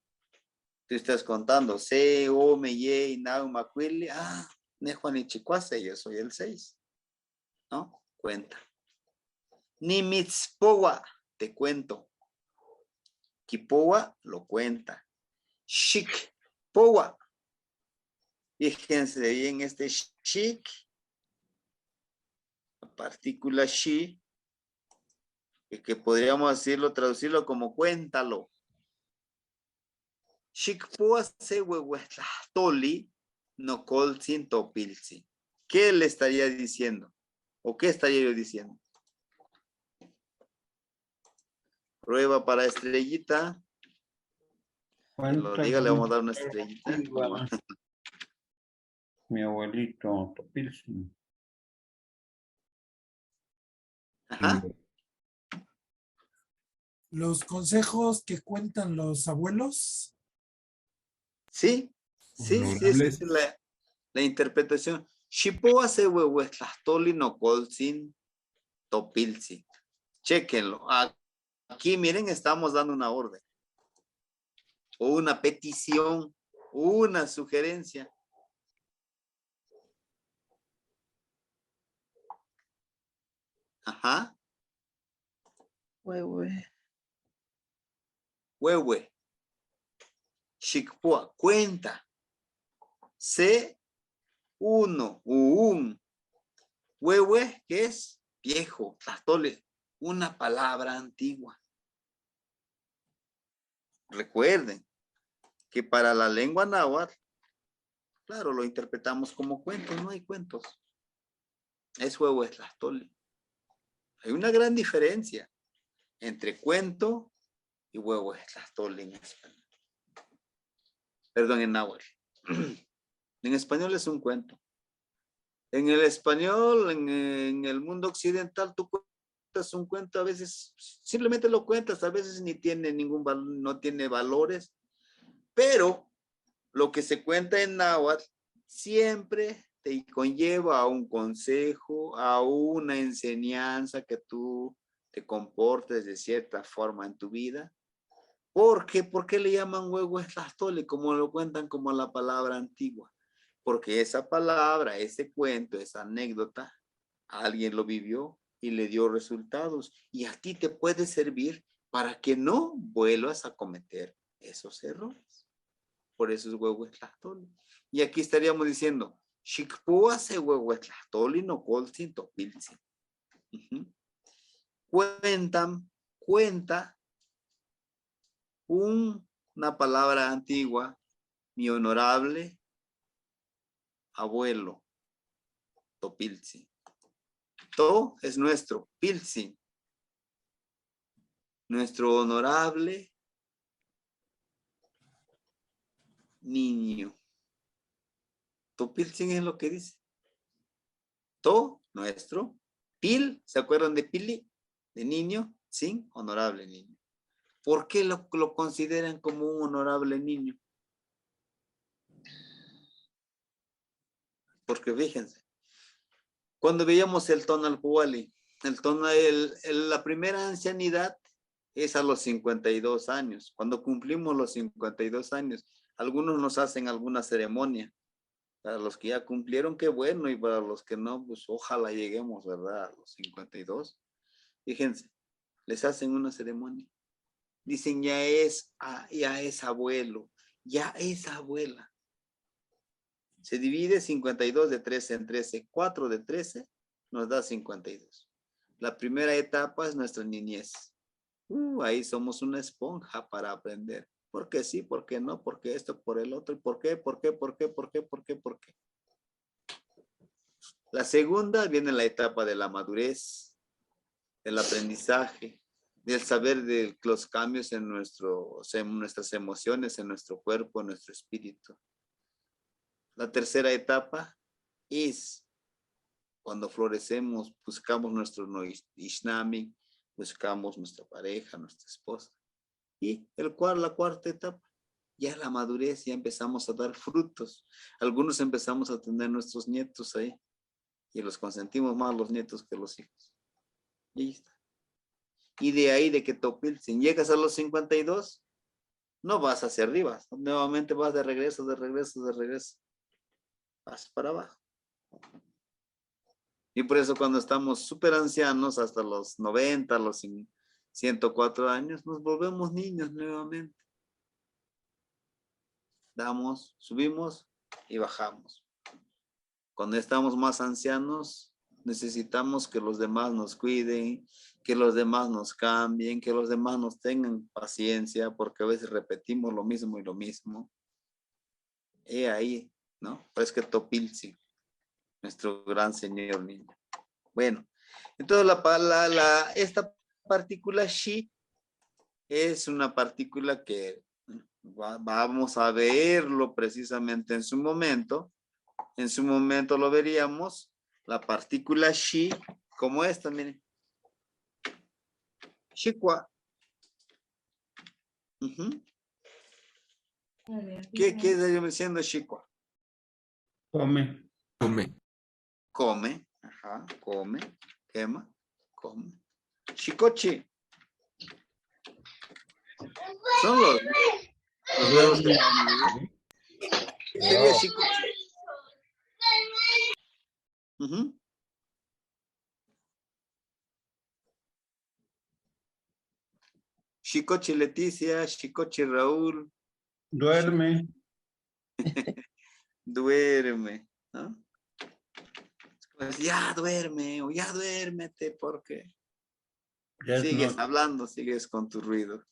Tú estás contando. Se, o, me, ye, nau, macuili. Ah, nejuanichicuase. Yo soy el 6. ¿No? Cuenta. Nimitzpoa. Te cuento. Kipoa lo cuenta. Shikpoa. Fíjense bien este shik. La partícula shi. Que podríamos decirlo, traducirlo como cuéntalo. Shikpoa se huehuetlahtoli no colzin topilzi. ¿Qué le estaría diciendo? ¿O qué estaría yo diciendo? Prueba para estrellita. Que lo diga, le vamos a dar una estrellita. Mi abuelito Topilsin. Ajá. Los consejos que cuentan los abuelos. Sí, sí, sí, esa es la interpretación. Shipoa se huehuetlahtoli no colzin topilzi. Chéquenlo. Aquí, miren, estamos dando una orden. O una petición, una sugerencia. Ajá. Huehue. Huehue. Shikpua. Cuenta. Se uno. Un. Huehue, que es viejo. Tlahtoli. Una palabra antigua. Recuerden que para la lengua náhuatl, claro, lo interpretamos como cuentos, no hay cuentos. Es huehuetlahtoli. Hay una gran diferencia entre cuento y huehuetlahtoli en español. Perdón, en náhuatl. En español es un cuento. En el español, en el mundo occidental, tú cuentas un cuento, a veces simplemente lo cuentas, a veces ni tiene no tiene valores, pero lo que se cuenta en náhuatl siempre te conlleva a un consejo, a una enseñanza que tú te comportes de cierta forma en tu vida. ¿Por qué? ¿Por qué le llaman huehuetlahtoli? Como lo cuentan como la palabra antigua. Porque esa palabra, ese cuento, esa anécdota, alguien lo vivió y le dio resultados. Y a ti te puede servir para que no vuelvas a cometer esos errores. Por eso es huehuetlahtoli. Y aquí estaríamos diciendo, Shikpua se huehuetlahtoli no colzin topilzi. Cuenta una palabra antigua, mi honorable abuelo, Topilzi. To es nuestro, Pilzi, nuestro honorable niño. Topilzi es lo que dice. To, nuestro. Pil, ¿se acuerdan de Pili? De niño, sin, honorable niño. ¿Por qué lo consideran como un honorable niño? Porque fíjense, cuando veíamos el tonal Puali, la primera ancianidad es a los 52 años. Cuando cumplimos los 52 años, algunos nos hacen alguna ceremonia. Para los que ya cumplieron, qué bueno, y para los que no, pues ojalá lleguemos, ¿verdad? A los 52. Fíjense, les hacen una ceremonia. Dicen, ya es abuelo, ya es abuela. Se divide 52 de 13 en 13. 4 de 13 nos da 52. La primera etapa es nuestra niñez. Ahí somos una esponja para aprender. ¿Por qué sí? ¿Por qué no? ¿Por qué esto? ¿Por el otro? ¿Y por qué? ¿Por qué? ¿Por qué? ¿Por qué? ¿Por qué? ¿Por qué? La segunda viene la etapa de la madurez, del aprendizaje, del saber de los cambios en nuestras emociones, en nuestro cuerpo, en nuestro espíritu. La tercera etapa es cuando florecemos, buscamos nuestro Ishnami, buscamos nuestra pareja, nuestra esposa. Y la cuarta etapa, ya la madurez, ya empezamos a dar frutos. Algunos empezamos a tener nuestros nietos ahí y los consentimos más los nietos que los hijos. Y ahí está. Y de ahí de que Topiltzin, llegas a los 52, no vas hacia arriba, nuevamente vas de regreso, vas para abajo. Y por eso cuando estamos súper ancianos, hasta los 90, los 104 años, nos volvemos niños nuevamente. Damos, subimos y bajamos. Cuando estamos más ancianos, necesitamos que los demás nos cuiden, que los demás nos cambien, que los demás nos tengan paciencia, porque a veces repetimos lo mismo y lo mismo. Y ahí, ¿no? Pues que Topiltzin, nuestro gran señor niño. Bueno, entonces esta partícula Shi es una partícula que vamos a verlo precisamente en su momento. En su momento lo veríamos. La partícula Shi, como esta, miren. Shikwa. ¿Qué está diciendo Shikwa? Come. Come. Come. Ajá, come. Quema. Come. Shikochi. Son los dedos que ¿qué sería Shikochi? Shikochi Leticia, Shikochi Raúl. Duerme. Duerme, ¿no? Pues ya duerme o ya duérmete porque Ya es sigues noche. hablando, sigues con tu ruido.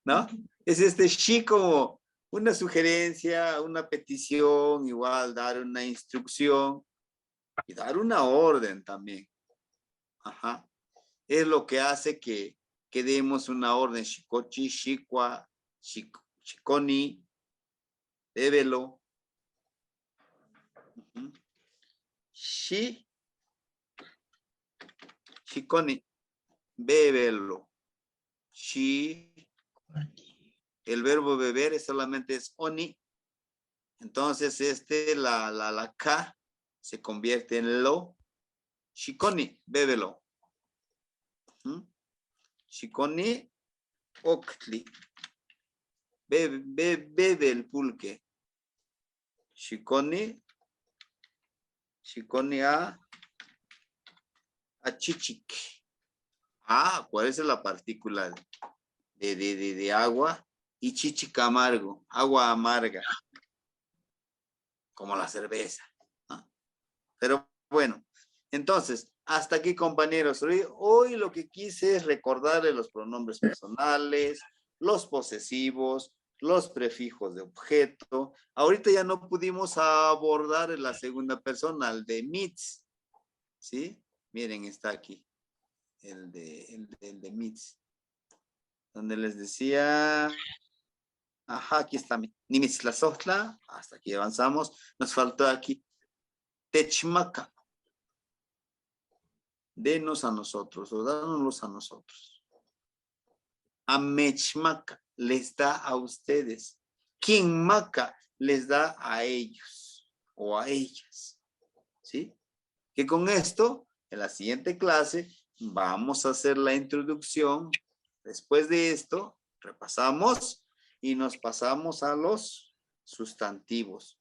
¿No? Es este Shi como una sugerencia, una petición, igual dar una instrucción y dar una orden también. Ajá. Es lo que hace que demos una orden. Shikochi, Shikwa, Shikoni, débelo. Shikoni, bébelo. El verbo beber solamente es oni. Entonces la K se convierte en lo. Shikoni, bébelo. Shikoni, oktli. Bebe el pulque. Shikoni a chichic. ¿Cuál es la partícula de agua? Y chichic amargo, agua amarga, como la cerveza, ¿no? Pero bueno, entonces, hasta aquí, compañeros. Hoy lo que quise es recordarles los pronombres personales, los posesivos, los prefijos de objeto. Ahorita ya no pudimos abordar la segunda persona, el de Mitz, ¿sí? Miren, está aquí, el de Mitz, donde les decía, aquí está, Nimitzlazotla, hasta aquí avanzamos. Nos faltó aquí, Techmaca, denos a nosotros, o dánoslos a nosotros. Amechmaca, les da a ustedes. Kinmaca, les da a ellos, o a ellas, ¿sí? Que con esto, en la siguiente clase, vamos a hacer la introducción. Después de esto, repasamos y nos pasamos a los sustantivos.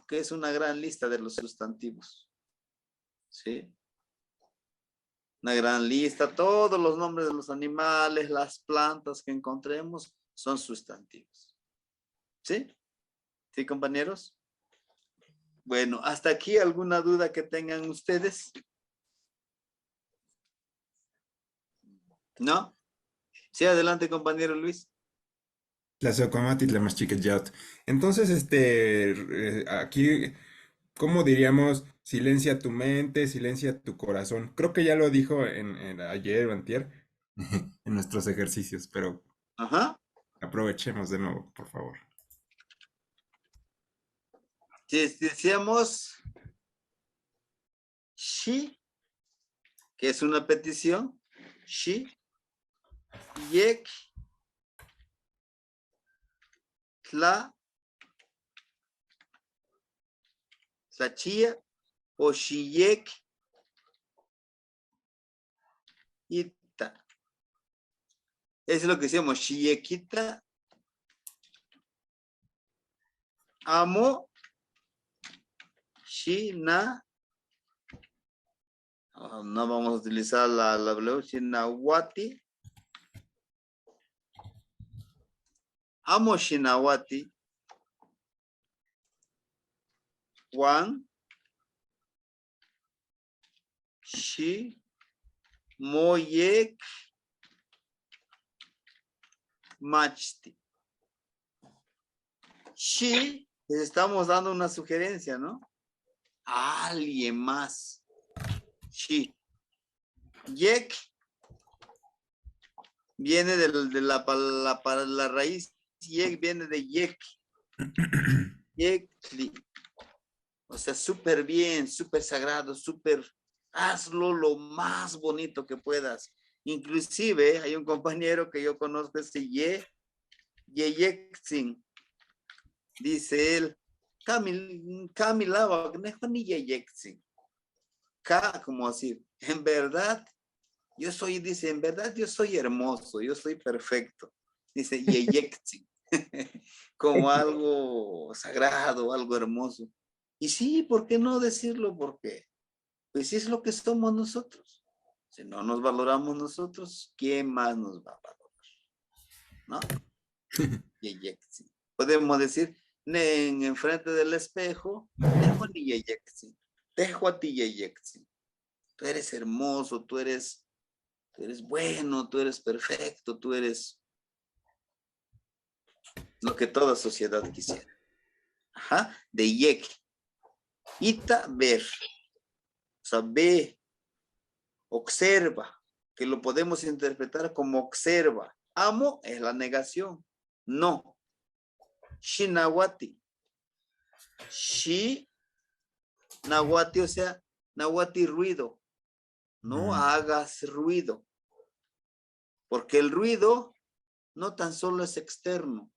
Que es una gran lista de los sustantivos. ¿Sí? Una gran lista. Todos los nombres de los animales, las plantas que encontremos son sustantivos. ¿Sí? ¿Sí, compañeros? Bueno, hasta aquí, ¿alguna duda que tengan ustedes? ¿No? Sí, adelante, compañero Luis. Entonces, aquí, ¿cómo diríamos? Silencia tu mente, silencia tu corazón. Creo que ya lo dijo en ayer o antier, en nuestros ejercicios, pero Ajá. aprovechemos de nuevo, por favor. Si decíamos Shi, que es una petición. Shi. Yek. Tla. Tlachia. O shiyek. Ita. Eso es lo que decíamos. Shiyekita. Amo. Shina. No vamos a utilizar la W. Shinawati. Amo Shinawati. Juan. Shi. Moyek. Machti. Shi. Les estamos dando una sugerencia, ¿no? A alguien más. Shi. Yek. Viene de la raíz. Yek viene de yek. Yekli. O sea, súper bien, súper sagrado, súper. Hazlo lo más bonito que puedas. Inclusive hay un compañero que yo conozco, ese Yeyeksin. Dice él, Camila, ni Yeyeksin. Como decir, en verdad, yo soy, dice, en verdad yo soy hermoso, yo soy perfecto. Dice, Yeyeksin. Como algo sagrado, algo hermoso. Y sí, ¿por qué no decirlo? Porque, pues es lo que somos nosotros. Si no nos valoramos nosotros, ¿quién más nos va a valorar? ¿No? Yeyeksin. Podemos decir, en frente del espejo, dejo a ti Yeyeksin. Dejo a ti Yeyeksin. Tú eres hermoso, tú eres bueno, tú eres perfecto, tú eres lo que toda sociedad quisiera. Ajá, de Yek. Ita, ver. O sea, ve, observa, que lo podemos interpretar como observa. Amo es la negación. No. Shinawati. Shi, nawati, o sea, nawati, ruido. No hagas ruido. Porque el ruido no tan solo es externo.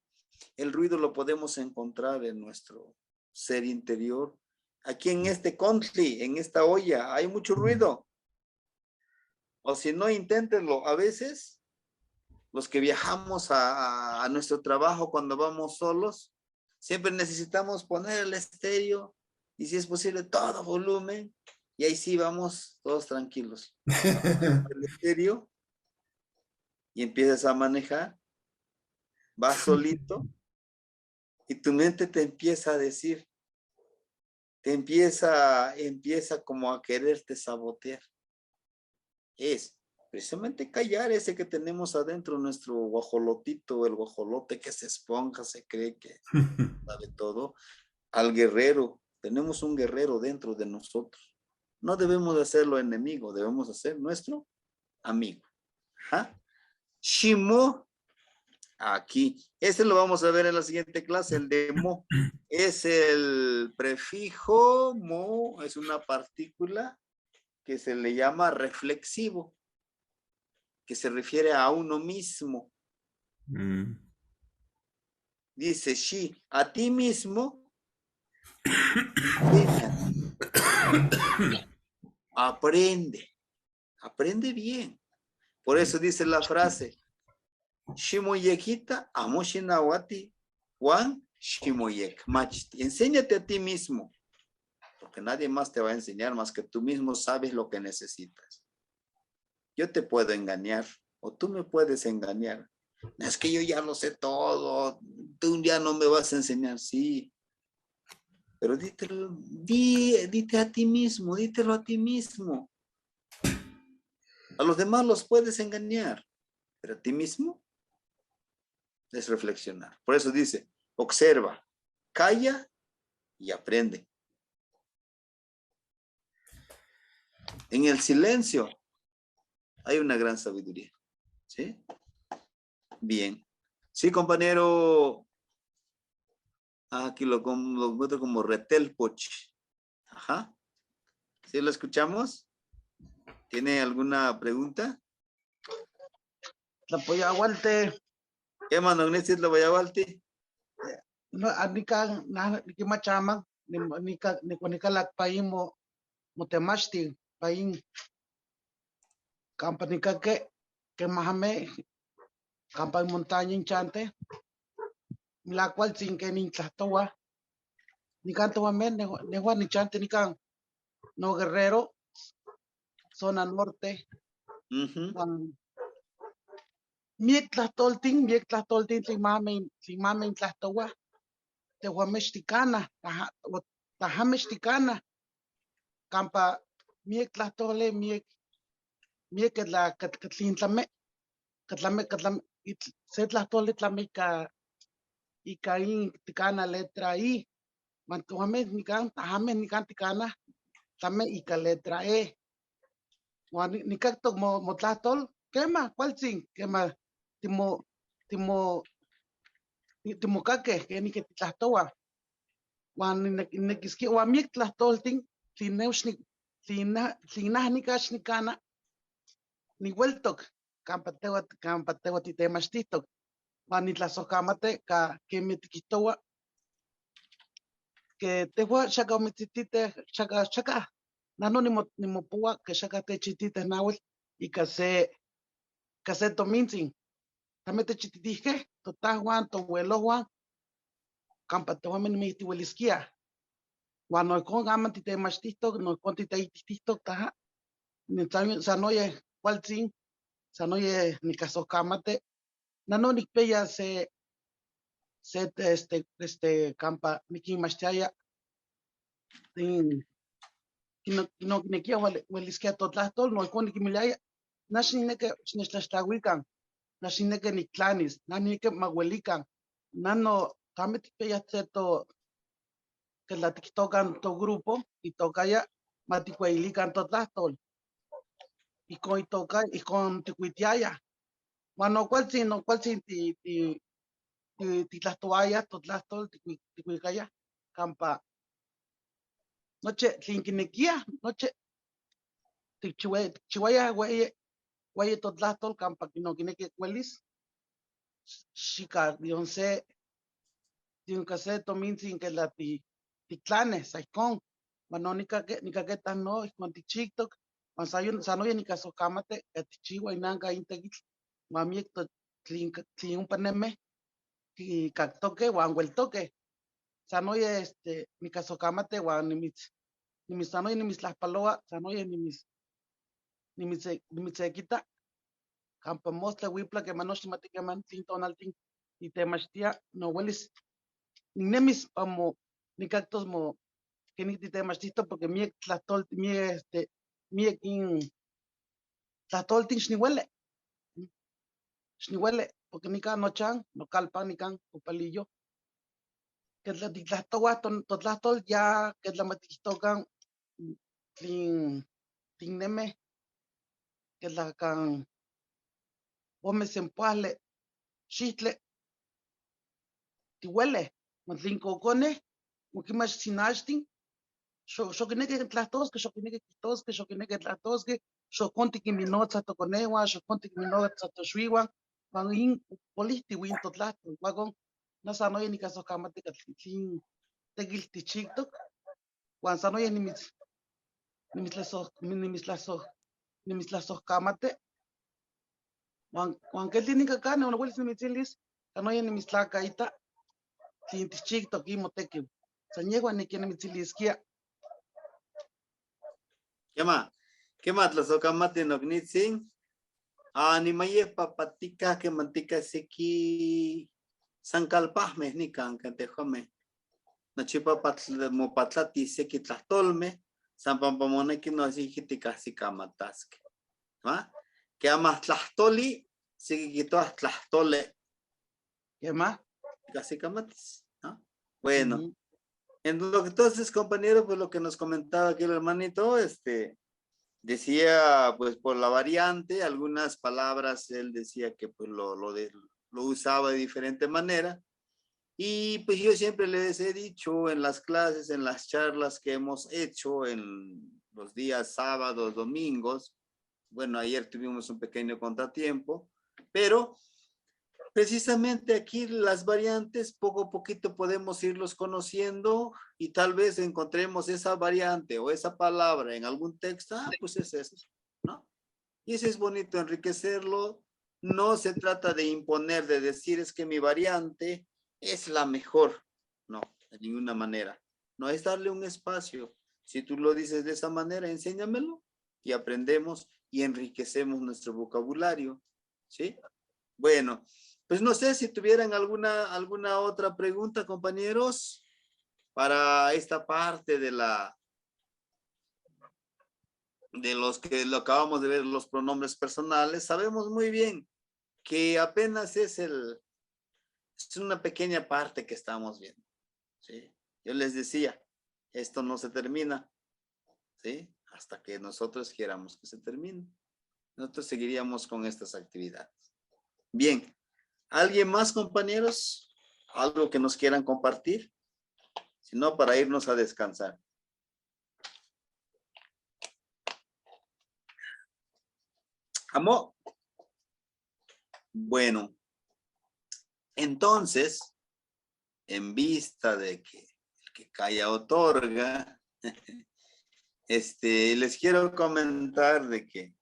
El ruido lo podemos encontrar en nuestro ser interior. Aquí en este contli, en esta olla, hay mucho ruido. O si no, inténtenlo. A veces, los que viajamos a nuestro trabajo cuando vamos solos, siempre necesitamos poner el estéreo y si es posible todo volumen. Y ahí sí vamos todos tranquilos. El estéreo y empiezas a manejar, vas solito y tu mente te empieza a decir, empieza como a quererte sabotear. Es precisamente callar ese que tenemos adentro, nuestro guajolotito, el guajolote que se esponja, se cree que sabe todo. Al guerrero, tenemos un guerrero dentro de nosotros. No debemos de hacerlo enemigo, debemos hacer nuestro amigo. ¿Ah? Shimo, aquí. Este lo vamos a ver en la siguiente clase, el de mo. Es el prefijo, mo, es una partícula que se le llama reflexivo, que se refiere a uno mismo. Dice shi, a ti mismo. Aprende bien. Por eso dice la frase, Shimoyekita, amo shinawati, Juan Shimoyek, machti. Enséñate a ti mismo, porque nadie más te va a enseñar más que tú mismo sabes lo que necesitas. Yo te puedo engañar, o tú me puedes engañar. Es que yo ya lo sé todo, tú ya no me vas a enseñar, sí. Pero dítelo, dite a ti mismo, dítelo a ti mismo. A los demás los puedes engañar, pero a ti mismo es reflexionar. Por eso dice, observa, calla y aprende. En el silencio hay una gran sabiduría. ¿Sí? Bien. Sí, compañero. Aquí lo encuentro como retelpoch. Ajá. ¿Sí lo escuchamos? ¿Tiene alguna pregunta? La polla aguante. ¿Qué más, don Nesis, lo voy a valti? No, anika na nikimachama nika lak pain mo temashti pain kampanika que mahame campa montaña hinchante la cual sin que ni tlastoa ni canto men ne Juan ni chante ni can no Guerrero zona norte Juan miek tlastoltin si mame tlastoa te Juan mexicana taja mexicana campa miek tlastole miek la catlin tlame se tlastole tlame ika in ticana letra I mantuame nican tajame nican ticana tlame ika letra E Juan nicacto mo tlastol quema cualtzin quema timocaque que ni que tlastoa Juan nequisqui Juan miek tlastoltin tlina nicax nicana ni vueltoc campa tehuat titemachtitok Juan nitlasocamate que me tiquitoa que tehua xaca omitzitite xaca nano nimopua que xaca techitite nahuel ica se tomintzin tame techititihque totahuan tohuelohuan campa tehuame nimihtiuelisquia Juan noicon aman titemachtitok noicon titeitihtitok taja sanoye cualtzin sanoye nicasocamate nano nicpeya se campa niquimachtiaya no quinequia huelisquia totlahtol no icon niquimiliaya nax nineque xnechtlaxtlahuican nax nineque nictlanis nax nineque mahuelican nano tame ticpeya que la tiktocan to grupo itocaya maticueilican totlahtol icon itoca icon ticuitiaya Juan no cualtzin titlahtoaya totlahtol ticuicaya campa noche tlin quinequia noche ticchiuaya hueye totlahtol campa no quinequi cuelis xica dion se tomintzin que la tictlane sa icon Juan no nicaqueta no icon tichictoc Juan sanoye nicasocamate tichiua inanca intequitl Juan miek tlin umpa neme cactoque Juan hueltoque sanoye nicasocamate Juan sanoye nimitztlahpaloa sanoye nimitzequita campa mostla huipla que manoxtimati queman tlin tonaltin titemachtia no huelis ninemis pamo nicactos que nititemashtito porque miek tlahtolti miek tlahtoltin xnihuele porque nican nochan nocalpan nican copalillo que titlahtoua totlahtol ya que tlamatichtocan tlin neme que tlacan ome sempoale xitle tihuele tlin cocone moquimach sinachtin xoquineque tlahtosque xoquineque tlahtosque xocon tiquiminotza toconehuan xocon tiquiminotza toxuihuan Juan in polihtiuin totlahtol huacon no sanoye nicasocamate tlin tequil tichictoc Juan sanoye nimitztlasocamate Juan que tlin nicacane no huelis nimitzilis sanoye nimitztlacaita tlin tichictoc imotequiu san yehuan nimitzilisquia ¿Qué más tlazocamate nocnitzin? Nimaye papatica que mantica sequi san calpahme nican cantejome nachipa mopatlati sequi tlahtolme san pampamonequi no así jiticasicamatazque que amas tlahtoli sequi quitoas tlahtole ¿qué más? Casicamatis, ¿no? Bueno, entonces, compañero, pues lo que nos comentaba aquí el hermanito, decía, pues por la variante, algunas palabras, él decía que pues lo usaba de diferente manera. Y pues yo siempre les he dicho en las clases, en las charlas que hemos hecho los días sábados, domingos. Bueno, ayer tuvimos un pequeño contratiempo, pero precisamente aquí las variantes poco a poquito podemos irlos conociendo y tal vez encontremos esa variante o esa palabra en algún texto. Ah, pues es eso, ¿no? Y eso es bonito, enriquecerlo. No se trata de imponer, de decir es que mi variante es la mejor. No, de ninguna manera. No es darle un espacio. Si tú lo dices de esa manera, enséñamelo y aprendemos y enriquecemos nuestro vocabulario. ¿Sí? Bueno, pues no sé si tuvieran alguna otra pregunta, compañeros, para esta parte de los que lo acabamos de ver, los pronombres personales. Sabemos muy bien que apenas es una pequeña parte que estamos viendo. ¿Sí? Yo les decía, esto no se termina, ¿sí? Hasta que nosotros quieramos que se termine. Nosotros seguiríamos con estas actividades. Bien, ¿alguien más, compañeros? ¿Algo que nos quieran compartir? Si no, para irnos a descansar. ¿Amó? Bueno, entonces, en vista de que el que calla otorga, les quiero comentar de que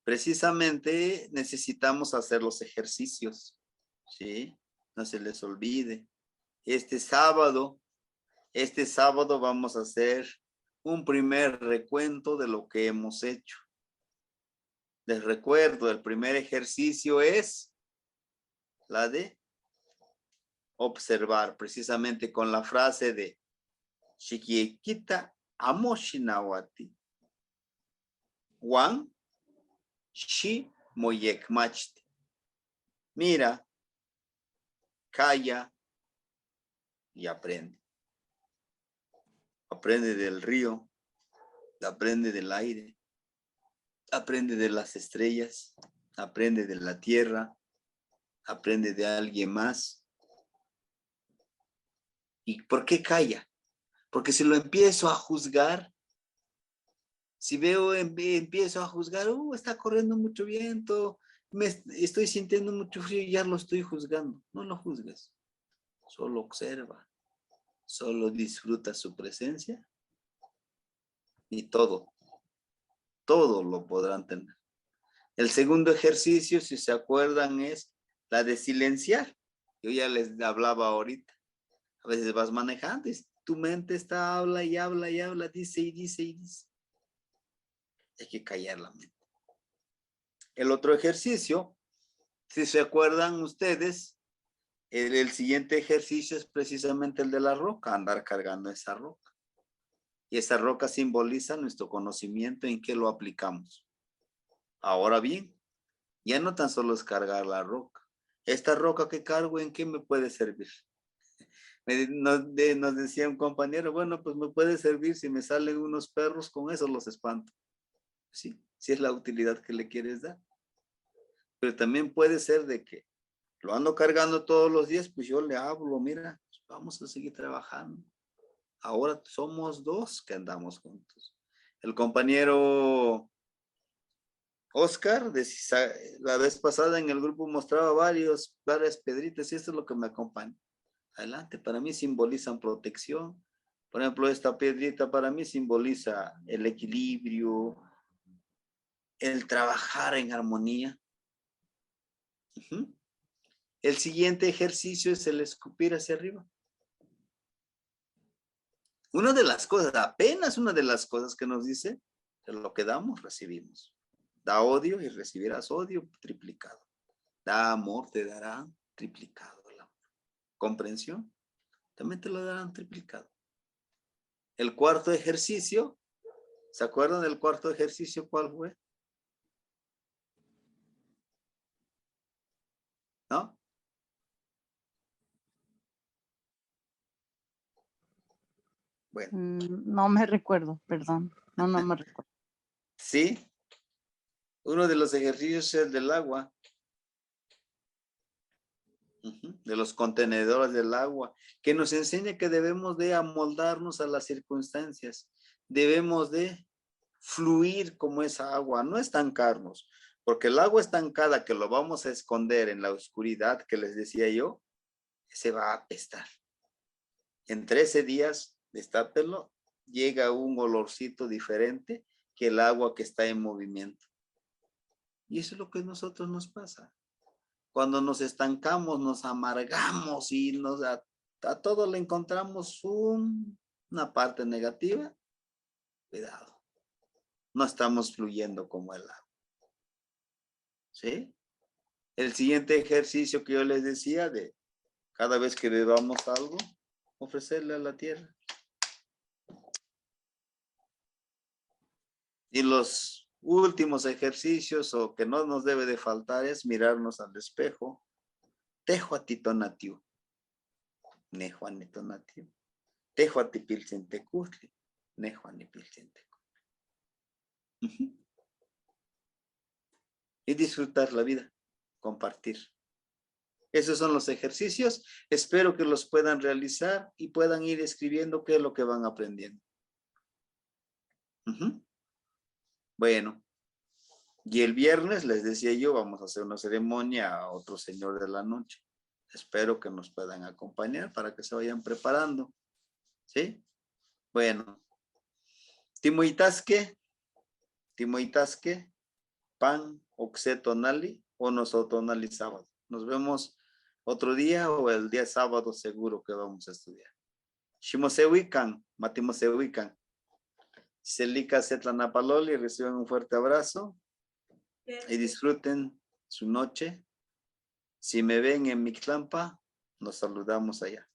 precisamente necesitamos hacer los ejercicios, ¿sí? No se les olvide. Este sábado vamos a hacer un primer recuento de lo que hemos hecho. Les recuerdo, el primer ejercicio es la de observar, precisamente con la frase de Shikiekita Amoshinawati. Wan Shi Moyekmachti. Mira, calla y aprende. Aprende del río, aprende del aire, aprende de las estrellas, aprende de la tierra, aprende de alguien más. ¿Y por qué calla? Porque si lo empiezo a juzgar, si empiezo a juzgar, está corriendo mucho viento, estoy sintiendo mucho frío y ya lo estoy juzgando. No lo juzgues, solo observa, solo disfruta su presencia y todo lo podrán tener. El segundo ejercicio, si se acuerdan, es la de silenciar. Yo ya les hablaba ahorita. A veces vas manejando y tu mente está, habla y habla y habla, dice y dice y dice. Hay que callar la mente. El otro ejercicio, si se acuerdan ustedes, el siguiente ejercicio es precisamente el de la roca, andar cargando esa roca. Y esa roca simboliza nuestro conocimiento en qué lo aplicamos. Ahora bien, ya no tan solo es cargar la roca. Esta roca que cargo, ¿en qué me puede servir? Nos decía un compañero, bueno, pues me puede servir si me salen unos perros, con eso los espanto. Sí, si es la utilidad que le quieres dar. Pero también puede ser de que lo ando cargando todos los días, pues yo le hablo, mira, vamos a seguir trabajando. Ahora somos dos que andamos juntos. El compañero Oscar, la vez pasada en el grupo mostraba varias piedritas y esto es lo que me acompaña. Adelante, para mí simbolizan protección. Por ejemplo, esta piedrita para mí simboliza el equilibrio, el trabajar en armonía. El siguiente ejercicio es el escupir hacia arriba. Apenas una de las cosas que nos dice, que lo que damos, recibimos. Da odio y recibirás odio triplicado. Da amor, te darán triplicado el amor. Comprensión, también te lo darán triplicado. El cuarto ejercicio, ¿se acuerdan del cuarto ejercicio cuál fue? ¿No? Bueno. No me recuerdo, perdón. No me recuerdo. Sí. Uno de los ejercicios es el del agua. De los contenedores del agua, que nos enseña que debemos de amoldarnos a las circunstancias. Debemos de fluir como esa agua, no estancarnos, porque el agua estancada que lo vamos a esconder en la oscuridad que les decía yo, se va a apestar. En 13 días, destápelo, llega un olorcito diferente que el agua que está en movimiento. Y eso es lo que a nosotros nos pasa. Cuando nos estancamos, nos amargamos y a todo le encontramos una parte negativa. Cuidado. No estamos fluyendo como el agua. ¿Sí? El siguiente ejercicio que yo les decía de cada vez que bebamos algo, ofrecerle a la tierra. Y los últimos ejercicios o que no nos debe de faltar es mirarnos al espejo. Tejo a titonatiu. Nejo a netonatiu. Tejo a tipilcentecutli. Nejo a nipilcentecutli. Y disfrutar la vida. Compartir. Esos son los ejercicios. Espero que los puedan realizar y puedan ir escribiendo qué es lo que van aprendiendo. Bueno, y el viernes les decía yo, vamos a hacer una ceremonia a otro señor de la noche. Espero que nos puedan acompañar para que se vayan preparando. ¿Sí? Bueno. Timoitasque, pan, oxetonali o nosotonali sábado. Nos vemos otro día o el día sábado seguro que vamos a estudiar. Shimosewikan, matimosewikan. Selika Setlanapaloli, reciban un fuerte abrazo y disfruten su noche. Si me ven en Mixlampa, nos saludamos allá.